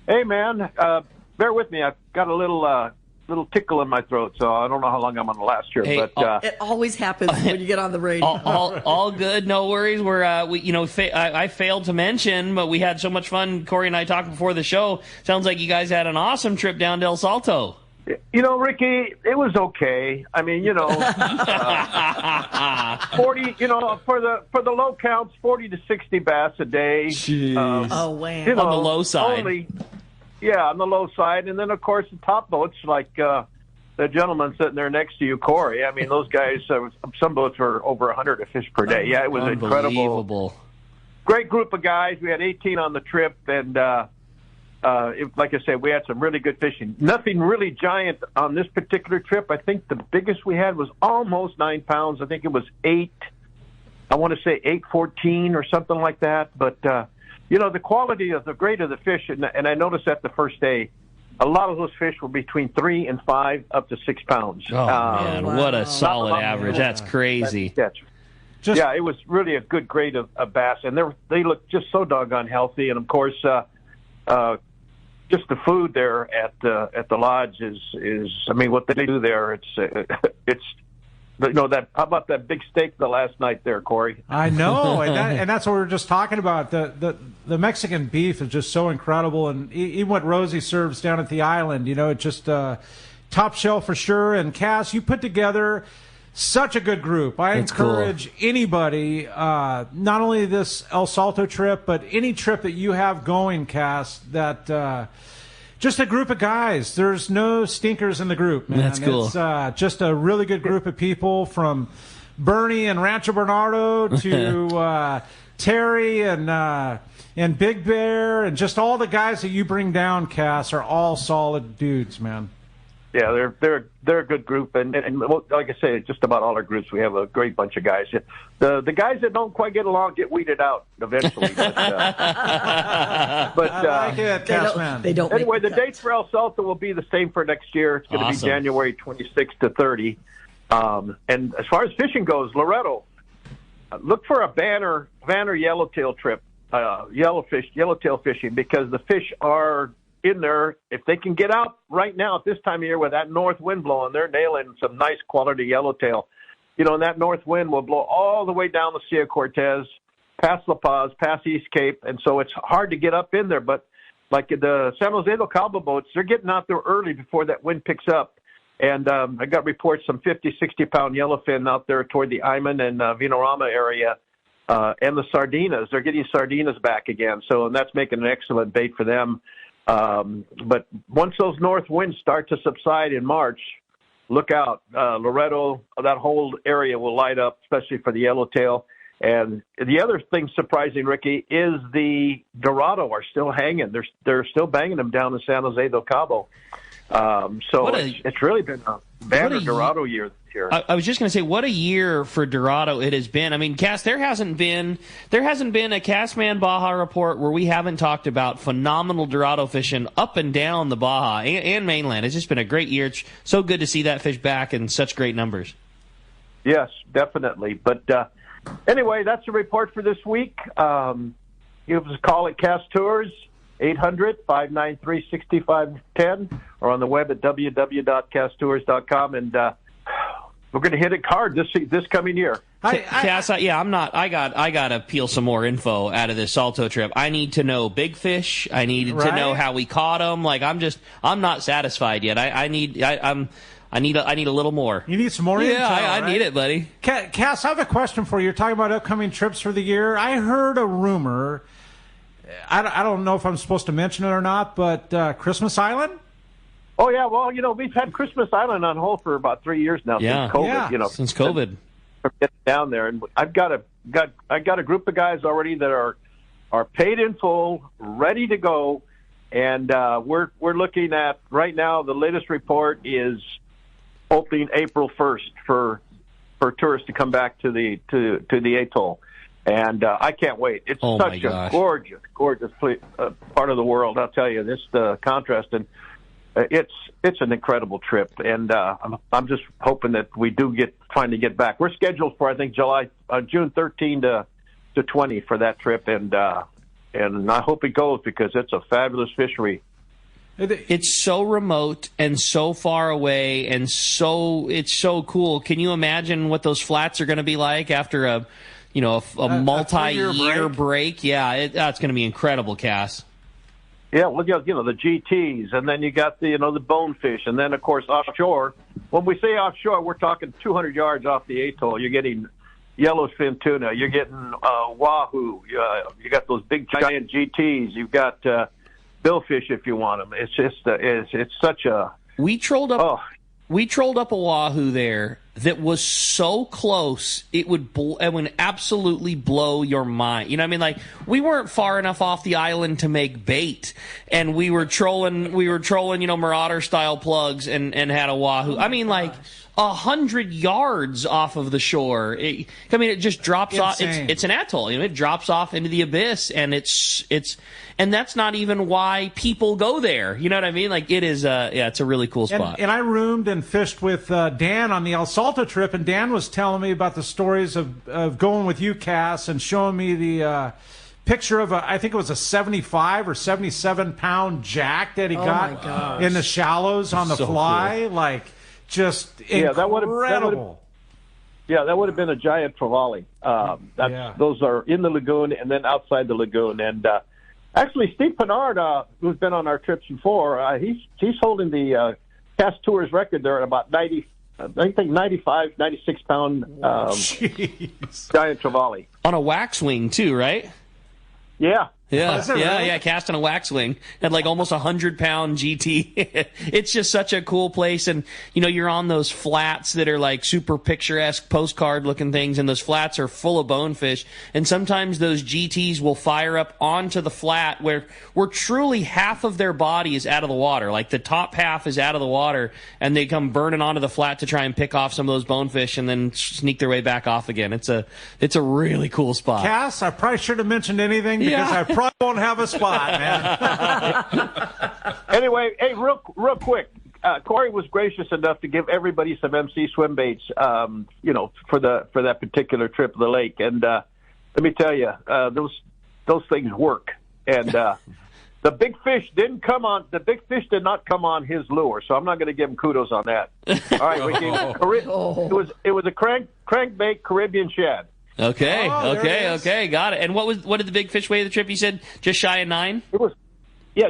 Hey, man, bear with me. I've got a little tickle in my throat, so I don't know how long I'm on the last here. Hey, but it always happens when you get on the radio. All good, no worries. I failed to mention, but we had so much fun. Corey and I talked before the show. Sounds like you guys had an awesome trip down to El Salto. Ricky, it was okay. I mean, 40, for the low counts, 40 to 60 bass a day. Jeez. Oh, wow. On the low side. On the low side. And then, of course, the top boats, like the gentleman sitting there next to you, Corey. I mean, those guys, some boats were over 100 a fish per day. Yeah, it was incredible. Great group of guys. We had 18 on the trip, and like I said, we had some really good fishing. Nothing really giant on this particular trip. I think the biggest we had was almost 9 pounds. I think it was 8. I want to say 8.14 or something like that. But the quality of the grade of the fish, and I noticed that the first day, a lot of those fish were between 3 and 5 up to 6 pounds. Oh, man, what a solid average. That's crazy. It was really a good grade of bass, and they looked just so doggone healthy. And, of course, just the food there at the lodge is I mean, what they do there, it's how about that big steak the last night there, Corey? I know, and that's what we were just talking about. The Mexican beef is just so incredible, and even what Rosie serves down at the island, it's just top shelf for sure. And Cass, you put together such a good group. I encourage anybody, not only this El Salto trip, but any trip that you have going, Cass, that just a group of guys. There's no stinkers in the group, man. That's cool. It's just a really good group of people, from Bernie and Rancho Bernardo to Terry and Big Bear and just all the guys that you bring down, Cass, are all solid dudes, man. Yeah, they're a good group, and like I say, just about all our groups, we have a great bunch of guys. The guys that don't quite get along get weeded out eventually. But I like it, Cass, man. They don't. Anyway, the dates for El Salto will be the same for next year. It's going to be January 26th to 30. And as far as fishing goes, Loretto, look for a banner yellowtail trip, yellowtail fishing, because the fish are in there. If they can get out right now at this time of year with that north wind blowing, they're nailing some nice quality yellowtail. And that north wind will blow all the way down the Sea of Cortez, past La Paz, past East Cape, and so it's hard to get up in there. But like the San Jose del Cabo boats, they're getting out there early before that wind picks up. And I got reports some 50, 60-pound yellowfin out there toward the Iman and Vinorama area, and the sardinas. They're getting sardinas back again, and that's making an excellent bait for them. But once those north winds start to subside in March, look out. Loretto, that whole area will light up, especially for the yellowtail. And the other thing surprising, Ricky, is the Dorado are still hanging. They're still banging them down in San Jose del Cabo. It's really been a banner Dorado year this year. I was just going to say, what a year for Dorado it has been. I mean, Cass, there hasn't been a Castman Baja report where we haven't talked about phenomenal Dorado fishing up and down the Baja and mainland. It's just been a great year. It's so good to see that fish back in such great numbers. Yes, definitely. But anyway, that's the report for this week. Give us a call at Cast Tours, 800-593-6510, or on the web at www.casttours.com. And we're going to hit it hard this coming year. Cass, I got to peel some more info out of this Salto trip. I need to know big fish. I need to know how we caught them. Like I'm not satisfied yet. I need a little more. You need some more info, I need it, buddy. Cass, I have a question for you. You're talking about upcoming trips for the year. I heard a rumor. I don't know if I'm supposed to mention it or not, but Christmas Island? Oh, yeah. Well, we've had Christmas Island on hold for about 3 years now since COVID. Yeah. Since COVID. Getting down there. And I got a group of guys already that are paid in full, ready to go. And we're looking at, right now, the latest report is opening April 1st for tourists to come back to the atoll. And I can't wait. It's such a gorgeous part of the world. I'll tell you, this the contrast, and it's an incredible trip. And I'm just hoping that we do finally get back. We're scheduled for, I think, June 13 to 20 for that trip, and I hope it goes because it's a fabulous fishery. It's so remote and so far away, and it's so cool. Can you imagine what those flats are going to be like after a multi-year break? Yeah, it's going to be incredible, Cass. Yeah, well, the GTs, and then you got the bonefish, and then, of course, offshore. When we say offshore, we're talking 200 yards off the atoll. You're getting yellowfin tuna. You're getting wahoo. You got those big, giant GTs. You've got billfish if you want them. It's just it's such a... We trolled up a wahoo there that was so close it would absolutely blow your mind. You know what I mean? Like, we weren't far enough off the island to make bait, and we were trolling Marauder style plugs and had a wahoo. I mean, like 100 yards off of the shore. It just drops off. It's an atoll. It drops off into the abyss, and and that's not even why people go there. You know what I mean? Like, it is it's a really cool spot. And I roomed and fished with Dan on the El Salto trip, and Dan was telling me about the stories of going with you, Cass, and showing me the picture of I think it was a 75 or 77 pound jack that he got in the shallows on the fly. Cool. Like, just incredible. That would have been a giant trevally. Those are in the lagoon and then outside the lagoon. And actually, Steve Pinard, who's been on our trips before, he's holding the Cast Tours record there at about 95, 96 pound giant trevally on a wax wing too, right? Yeah. Yeah, casting a waxwing. Had like almost 100-pound GT. It's just such a cool place. And, you're on those flats that are like super picturesque postcard-looking things, and those flats are full of bonefish. And sometimes those GTs will fire up onto the flat where truly half of their body is out of the water. Like the top half is out of the water, and they come burning onto the flat to try and pick off some of those bonefish and then sneak their way back off again. It's a really cool spot. Cass, I probably should have mentioned anything because I probably won't have a spot, man. Anyway, hey, real quick, Corey was gracious enough to give everybody some MC swim baits, for that particular trip to the lake. And let me tell you, those things work. And the big fish did not come on his lure, so I'm not going to give him kudos on that. All right, we gave it was a crankbait Caribbean shad. Okay, got it. And what did the big fish weigh the trip? You said just shy of 9? It was,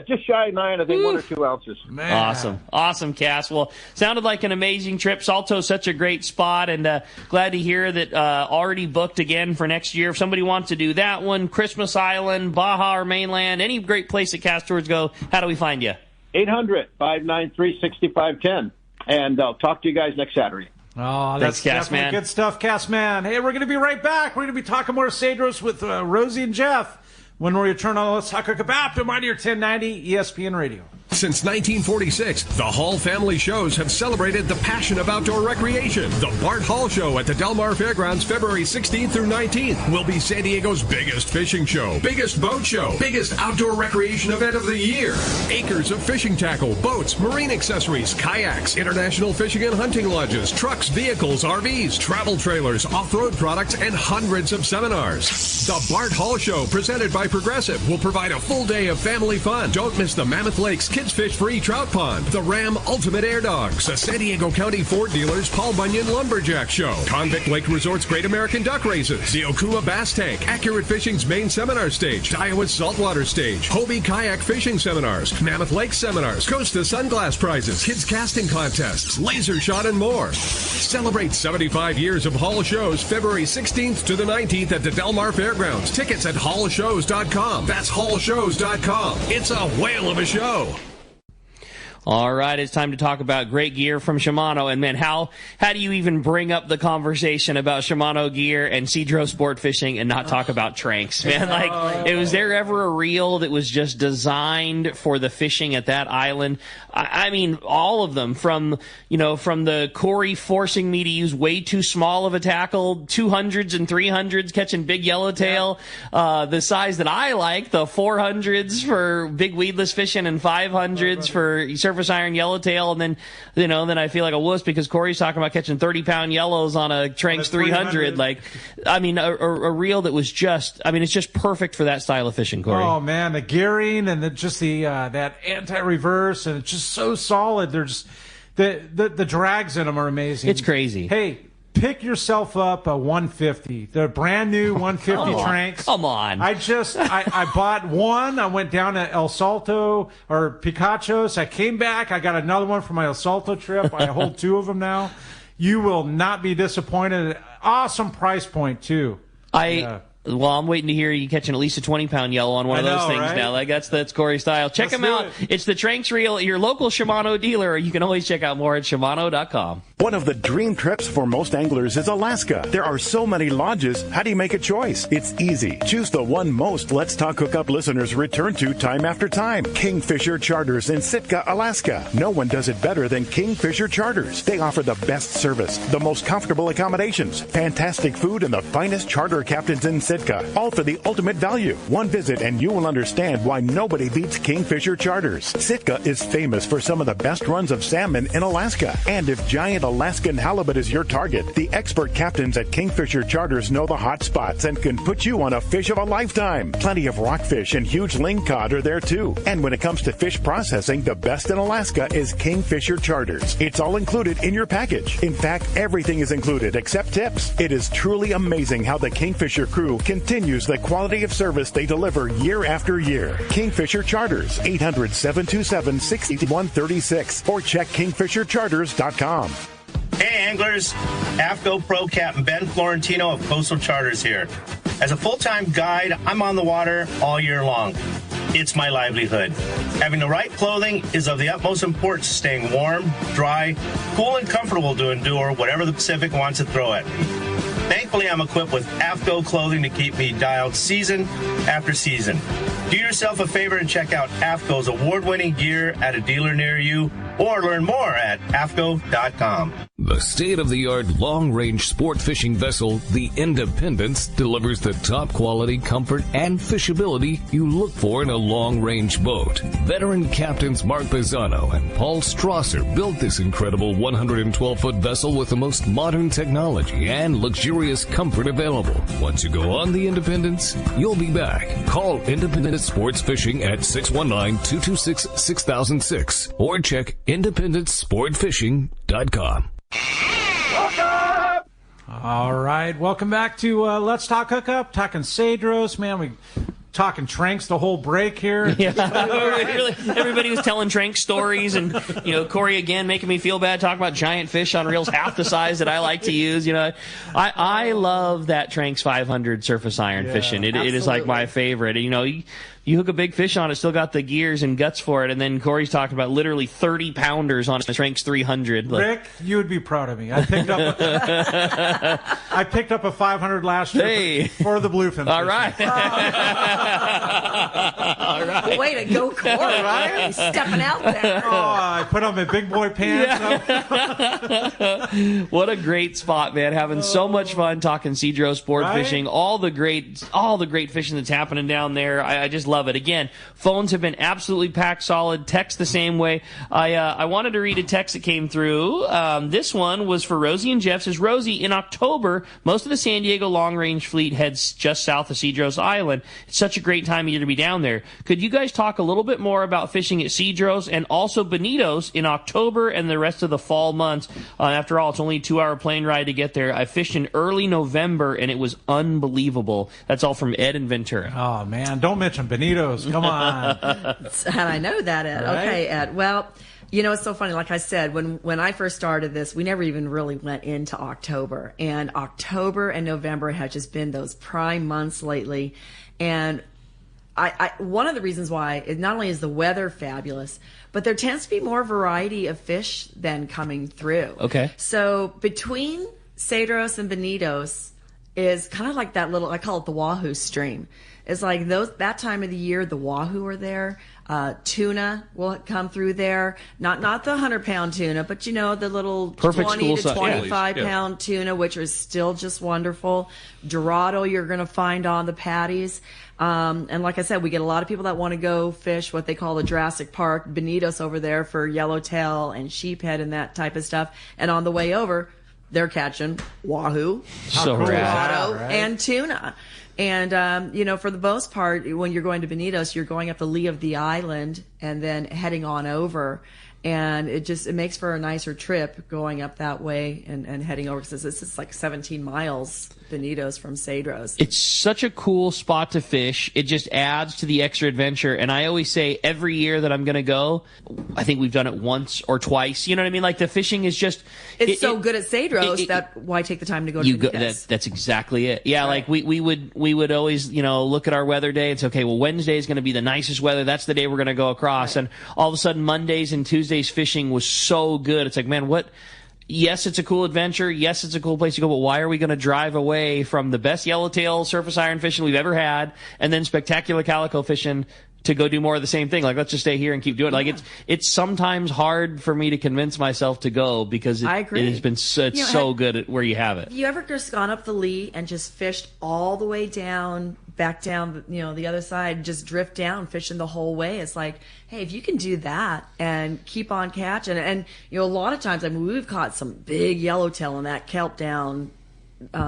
just shy of 9. I think 1 or 2 ounces. Man. Awesome, Cass. Well, sounded like an amazing trip. Salto's such a great spot, and glad to hear that already booked again for next year. If somebody wants to do that one, Christmas Island, Baja or mainland, any great place that Cass Tours go, how do we find you? 800-593-6510, and I'll talk to you guys next Saturday. Oh, that's definitely good stuff, Cass Man. Hey, we're going to be right back. We're going to be talking more Cedros with Rosie and Jeff when we return on Let's Talk Hookup app to Mighty 1090 ESPN Radio. Since 1946, the Hall family shows have celebrated the passion of outdoor recreation. The Bart Hall Show at the Del Mar Fairgrounds, February 16th through 19th, will be San Diego's biggest fishing show, biggest boat show, biggest outdoor recreation event of the year. Acres of fishing tackle, boats, marine accessories, kayaks, international fishing and hunting lodges, trucks, vehicles, RVs, travel trailers, off-road products, and hundreds of seminars. The Bart Hall Show, presented by Progressive, will provide a full day of family fun. Don't miss the Mammoth Lakes Kids Fish Free Trout Pond, the Ram Ultimate Air Dogs, the San Diego County Ford Dealers Paul Bunyan Lumberjack Show, Convict Lake Resort's Great American Duck Races, the Okuma Bass Tank, Accurate Fishing's main seminar stage, Iowa's Saltwater Stage, Hobie Kayak Fishing Seminars, Mammoth Lake Seminars, Costa Sunglass Prizes, Kids Casting Contests, Laser Shot, and more. Celebrate 75 years of Hall Shows, February 16th to the 19th at the Del Mar Fairgrounds. Tickets at hallshows.com. That's hallshows.com. It's a whale of a show. All right, it's time to talk about great gear from Shimano. And, man, how do you even bring up the conversation about Shimano gear and Cedros Sport Fishing and not talk about Tranks, man? Like, was there ever a reel that was just designed for the fishing at that island? I mean, all of them, from the Corey forcing me to use way too small of a tackle, 200s and 300s catching big yellowtail, the size that I like, the 400s for big weedless fishing and 500s for surface iron yellowtail, and then then I feel like a wuss because Corey's talking about catching 30-pound yellows on a Tranks 300. Like, I mean, a reel that was just, it's just perfect for that style of fishing, Corey. Oh man, the gearing and that anti-reverse, and it's just so solid. They're just the drags in them are amazing. It's crazy. Hey, pick yourself up a 150, the brand new 150 Tranks. Come on. I bought one. I went down to El Salto or Picachos. I came back. I got another one for my El Salto trip. I hold 2 of them now. You will not be disappointed. Awesome price point too. Well, I'm waiting to hear you catching at least a 20-pound yellow on one of those things now. Like, that's Corey style. Check him out. It's the Tranks reel at your local Shimano dealer, or you can always check out more at Shimano.com. One of the dream trips for most anglers is Alaska. There are so many lodges. How do you make a choice? It's easy. Choose the one most Let's Talk Hookup listeners return to time after time. Kingfisher Charters in Sitka, Alaska. No one does it better than Kingfisher Charters. They offer the best service, the most comfortable accommodations, fantastic food, and the finest charter captains in Sitka. All for the ultimate value. One visit and you will understand why nobody beats Kingfisher Charters. Sitka is famous for some of the best runs of salmon in Alaska. And if giant Alaskan halibut is your target, the expert captains at Kingfisher Charters know the hot spots and can put you on a fish of a lifetime. Plenty of rockfish and huge lingcod are there too. And when it comes to fish processing, the best in Alaska is Kingfisher Charters. It's all included in your package. In fact, everything is included except tips. It is truly amazing how the Kingfisher crew continues the quality of service they deliver year after year. Kingfisher Charters, 800-727-6136, or check kingfishercharters.com. Hey anglers, AFCO Pro Captain Ben Florentino of Coastal Charters here. As a full-time guide, I'm on the water all year long. It's my livelihood. Having the right clothing is of the utmost importance, staying warm, dry, cool, and comfortable to endure whatever the Pacific wants to throw at me. Thankfully, I'm equipped with AFCO clothing to keep me dialed season after season. Do yourself a favor and check out AFCO's award-winning gear at a dealer near you, or learn more at AFCO.com. The state-of-the-art long-range sport fishing vessel, the Independence, delivers the top quality, comfort, and fishability you look for in a long-range boat. Veteran captains Mark Bizzano and Paul Strasser built this incredible 112-foot vessel with the most modern technology and luxurious comfort available. Once you go on the Independence, you'll be back. Call Independence Sports Fishing at 619-226-6006 or check IndependenceSportFishing.com. All right, welcome back to Let's Talk Hookup. Talking Cedros, man. We talking Tranks the whole break here. Yeah, everybody was telling Trank stories, and Corey again making me feel bad talking about giant fish on reels half the size that I like to use. I love that Tranks 500 surface iron fishing. It is like my favorite. You hook a big fish on it, still got the gears and guts for it, and then Corey's talking about literally 30 pounders on a Tranks 300. Rick, you would be proud of me. I picked up a 500 last year for the bluefin. All right. All right. Way to go, Corey. Right? Stepping out there. Oh, I put on my big boy pants. Yeah. What a great spot, man. Having so much fun talking Cedros sport fishing, all the great fishing that's happening down there. I just love it. Again, phones have been absolutely packed solid. Text the same way. I wanted to read a text that came through. This one was for Rosie and Jeff. It says, Rosie, in October, most of the San Diego long-range fleet heads just south of Cedros Island. It's such a great time of year to be down there. Could you guys talk a little bit more about fishing at Cedros and also Bonitos in October and the rest of the fall months? After all, it's only a 2-hour plane ride to get there. I fished in early November, and it was unbelievable. That's all from Ed and Ventura. Oh, man. Don't mention Bonitos. Come on. And I know that, Ed. Right? Okay, Ed. Well, it's so funny. Like I said, when I first started this, we never even really went into October. And October and November have just been those prime months lately. And I one of the reasons why, not only is the weather fabulous, but there tends to be more variety of fish than coming through. Okay. So between Cedros and Bonitos is kind of like that little, I call it the Wahoo stream. It's like that time of the year, the wahoo are there. Tuna will come through there. Not the 100-pound tuna, but the little perfect 20 to 25-pound tuna, which is still just wonderful. Dorado you're going to find on the patties. And like I said, we get a lot of people that want to go fish what they call the Jurassic Park Bonitos over there for yellowtail and sheephead and that type of stuff. And on the way over, they're catching wahoo, dorado, and tuna. And, for the most part, when you're going to Bonitos, you're going up the lee of the island and then heading on over. And it makes for a nicer trip going up that way and heading over, because it's like 17 miles, Bonitos from Cedros. It's such a cool spot to fish. It just adds to the extra adventure. And I always say every year that I'm going to go, I think we've done it once or twice. You know what I mean? Like the fishing is just... It's so good at Cedros that why take the time to go to Bonitos? That's exactly it. Yeah, right. Like we would always, look at our weather day and say, okay, well, Wednesday is going to be the nicest weather. That's the day we're going to go across. Right. And all of a sudden, Mondays and Tuesdays fishing was so good. It's like, man, what? Yes, it's a cool adventure. Yes, it's a cool place to go, but why are we going to drive away from the best yellowtail surface iron fishing we've ever had and then spectacular calico fishing to go do more of the same thing? Like, let's just stay here and keep doing it. Like, it's sometimes hard for me to convince myself to go because it has been so good at where you have it. Have you ever just gone up the lee and just fished all the way down, back down, the other side, just drift down, fishing the whole way? It's like, hey, if you can do that and keep on catching, and a lot of times, we've caught some big yellowtail in that kelp down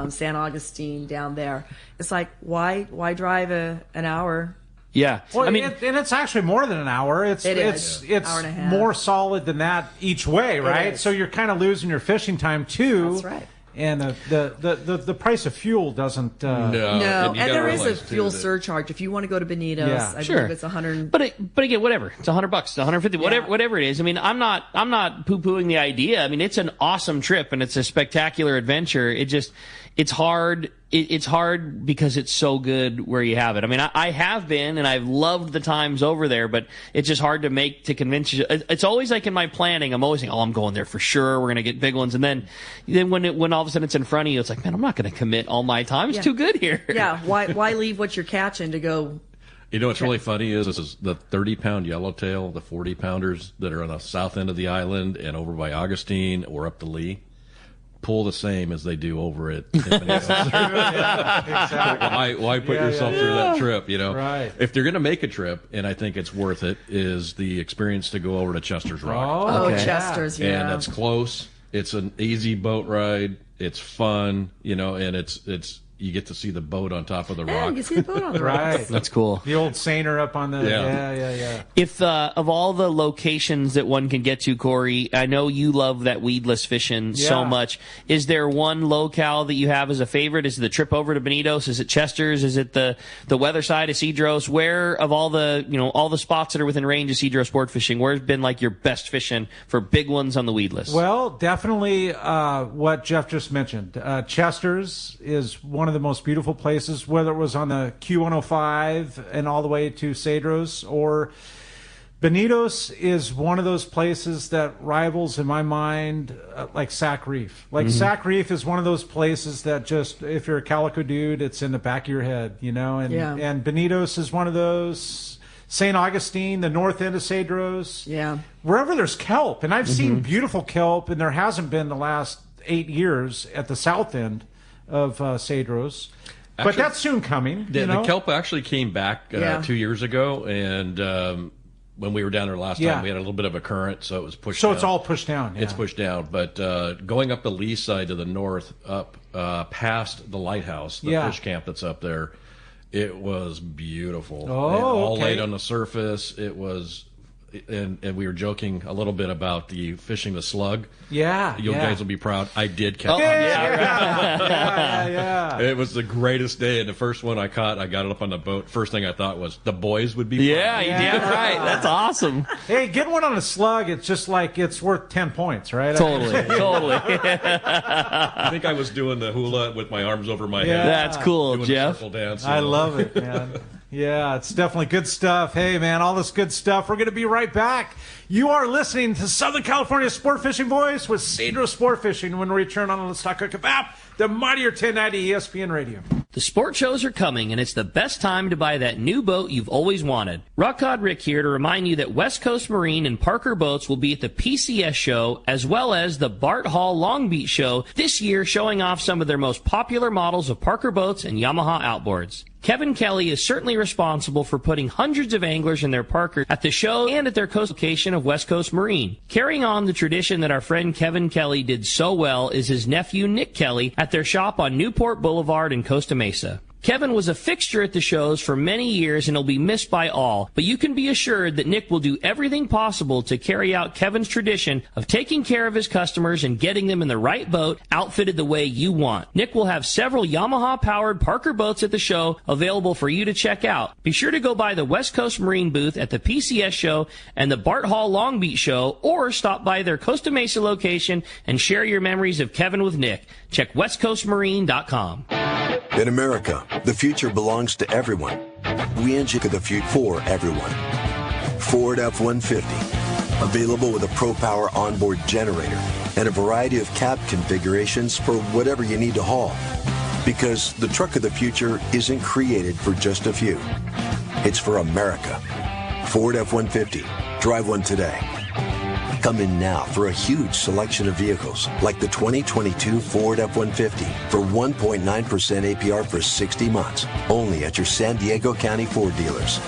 San Augustine down there. It's like, why drive an hour? Yeah. Well, and it's actually more than an hour. It's hour and a half. More solid than that each way, right? So you're kind of losing your fishing time too. That's right. And the price of fuel doesn't. No, and there is a fuel surcharge if you want to go to Bonitos. I believe it's $100. But again, whatever. It's $100. It's $150. Whatever it is. I mean, I'm not poo-pooing the idea. I mean, it's an awesome trip and it's a spectacular adventure. It's hard it's hard because it's so good where you have it. I mean, I have been, and I've loved the times over there, but it's just hard to convince you. It's always like in my planning, I'm always saying, I'm going there for sure. We're going to get big ones. And then when all of a sudden it's in front of you, it's like, man, I'm not going to commit all my time. It's too good here. Yeah. Why leave what you're catching to go? You know what's really funny is this is the 30-pound yellowtail, the 40-pounders that are on the south end of the island and over by Augustine or up to Lee. Pull the same as they do over at Tiffany. Exactly. Why put yourself through that trip, you know? Right. If they're going to make a trip, and I think it's worth it, is the experience to go over to Chester's Rock. Oh, okay. Chester's, yeah. And it's close. It's an easy boat ride. It's fun, you know, and it's you get to see the boat on top of the rock. You can see the boat on the rock. Right. That's cool. The old seiner up on the... Yeah. If of all the locations that one can get to, Corey, I know you love that weedless fishing so much. Is there one locale that you have as a favorite? Is it the trip over to Bonitos? Is it Chester's? Is it the weather side of Cedros? Where of all the spots that are within range of Cedros sport fishing, where's been like your best fishing for big ones on the weedless? Well, definitely what Jeff just mentioned. Chester's is one of the most beautiful places, whether it was on the Q105 and all the way to Cedros, or Bonitos is one of those places that rivals, in my mind, like Sac Reef. Like Sac Reef is one of those places that just, if you're a calico dude, it's in the back of your head, you know? And Bonitos is one of those. St. Augustine, the north end of Cedros. Yeah. Wherever there's kelp. And I've seen beautiful kelp, and there hasn't been the last 8 years at the south end of Cedros. But that's soon coming. The kelp actually came back 2 years ago, and when we were down there last time, we had a little bit of a current, so it was pushed down. So it's all pushed down. Yeah. It's pushed down. But going up the lee side to the north, up past the lighthouse, the fish camp that's up there, it was beautiful. All laid on the surface. It was... And we were joking a little bit about the fishing the slug. Yeah. You guys will be proud. I did catch it. Yeah. It was the greatest day. And the first one I caught, I got it up on the boat. First thing I thought was the boys would be proud. Yeah, you did right. That's awesome. Hey, get one on a slug. It's just like it's worth 10 points, right? Totally. I think I was doing the hula with my arms over my head. That's cool, doing Jeff. The circle dance, I love it, man. Yeah, it's definitely good stuff. Hey, man, all this good stuff. We're going to be right back. You are listening to Southern California Sport Fishing Voice with Cedros Sport Fishing when we return on the Let's Talk Hookup app, the mightier 1090 ESPN Radio. The sport shows are coming, and it's the best time to buy that new boat you've always wanted. Rock Cod Rick here to remind you that West Coast Marine and Parker Boats will be at the PCS show as well as the Bart Hall Long Beach show this year, showing off some of their most popular models of Parker boats and Yamaha outboards. Kevin Kelly is certainly responsible for putting hundreds of anglers in their Parker at the show and at their coast location of West Coast Marine. Carrying on the tradition that our friend Kevin Kelly did so well is his nephew Nick Kelly at their shop on Newport Boulevard in Costa Mesa. Kevin was a fixture at the shows for many years and will be missed by all, but you can be assured that Nick will do everything possible to carry out Kevin's tradition of taking care of his customers and getting them in the right boat, outfitted the way you want. Nick will have several Yamaha-powered Parker boats at the show available for you to check out. Be sure to go by the West Coast Marine booth at the PCS show and the Bart Hall Long Beach show, or stop by their Costa Mesa location and share your memories of Kevin with Nick. Check westcoastmarine.com. In America, the future belongs to everyone. We engineer the future for everyone. Ford F-150, available with a ProPower onboard generator and a variety of cab configurations for whatever you need to haul. Because the truck of the future isn't created for just a few. It's for America. Ford F-150. Drive one today. Come in now for a huge selection of vehicles, like the 2022 Ford F-150 for 1.9% APR for 60 months, only at your San Diego County Ford dealers.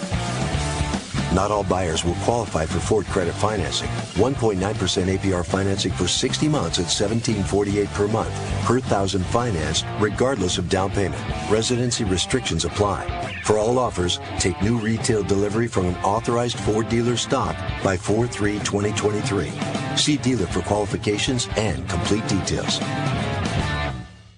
Not all buyers will qualify for Ford credit financing. 1.9% APR financing for 60 months at $17.48 per month, per thousand financed, regardless of down payment. Residency restrictions apply. For all offers, take new retail delivery from an authorized Ford dealer stock by 4/3/2023. See dealer for qualifications and complete details.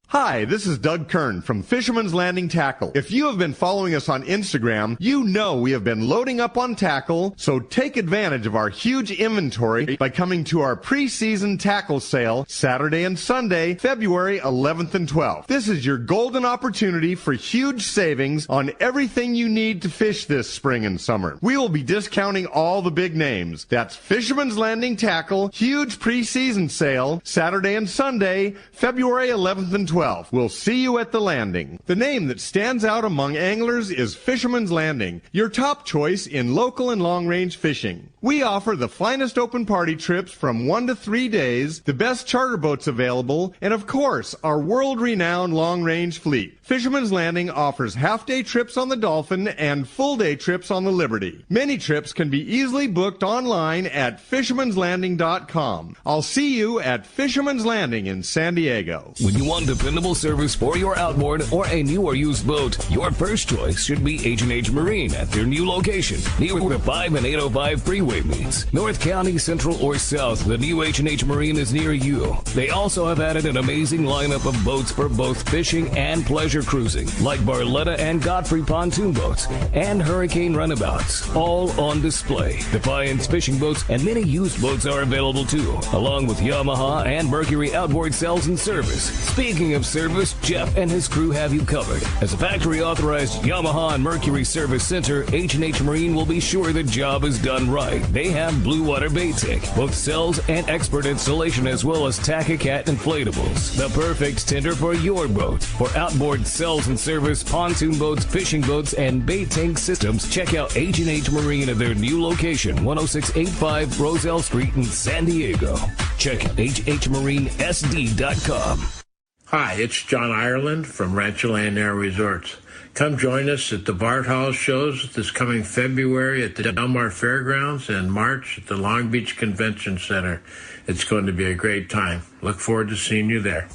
Hi, Hi, this is Doug Kern from Fisherman's Landing Tackle. If you have been following us on Instagram, you know we have been loading up on tackle, so take advantage of our huge inventory by coming to our pre-season tackle sale Saturday and Sunday, February 11th and 12th. This is your golden opportunity for huge savings on everything you need to fish this spring and summer. We will be discounting all the big names. That's Fisherman's Landing Tackle, huge pre-season sale Saturday and Sunday, February 11th and 12th. We'll see you at the landing. The name that stands out among anglers is Fisherman's Landing, your top choice in local and long-range fishing. We offer the finest open party trips from 1 to 3 days, the best charter boats available, and of course, our world-renowned long-range fleet. Fisherman's Landing offers half-day trips on the Dolphin and full-day trips on the Liberty. Many trips can be easily booked online at fishermanslanding.com. I'll see you at Fisherman's Landing in San Diego. When you want dependable service for your outboard or a new or used boat, your first choice should be H&H Marine at their new location near the 5 and 805 freeway meets. North County, Central, or South, the new H&H Marine is near you. They also have added an amazing lineup of boats for both fishing and pleasure cruising, like Barletta and Godfrey pontoon boats and Hurricane runabouts, all on display. Defiance fishing boats and many used boats are available too, along with Yamaha and Mercury outboard sales and service. Speaking of service, Jeff and his crew have you covered. As a factory-authorized Yamaha and Mercury service center, H&H Marine will be sure the job is done right. They have Blue Water Bait Tank, both cells and expert installation, as well as Tack-A-Cat inflatables. The perfect tender for your boat. For outboard cells and service, pontoon boats, fishing boats, and bait tank systems, check out H&H Marine at their new location, 10685 Roselle Street in San Diego. Check hhmarinesd.com. Hi, it's John Ireland from Rancholand Air Resorts. Come join us at the Bart Hall shows this coming February at the Del Mar Fairgrounds and March at the Long Beach Convention Center. It's going to be a great time. Look forward to seeing you there.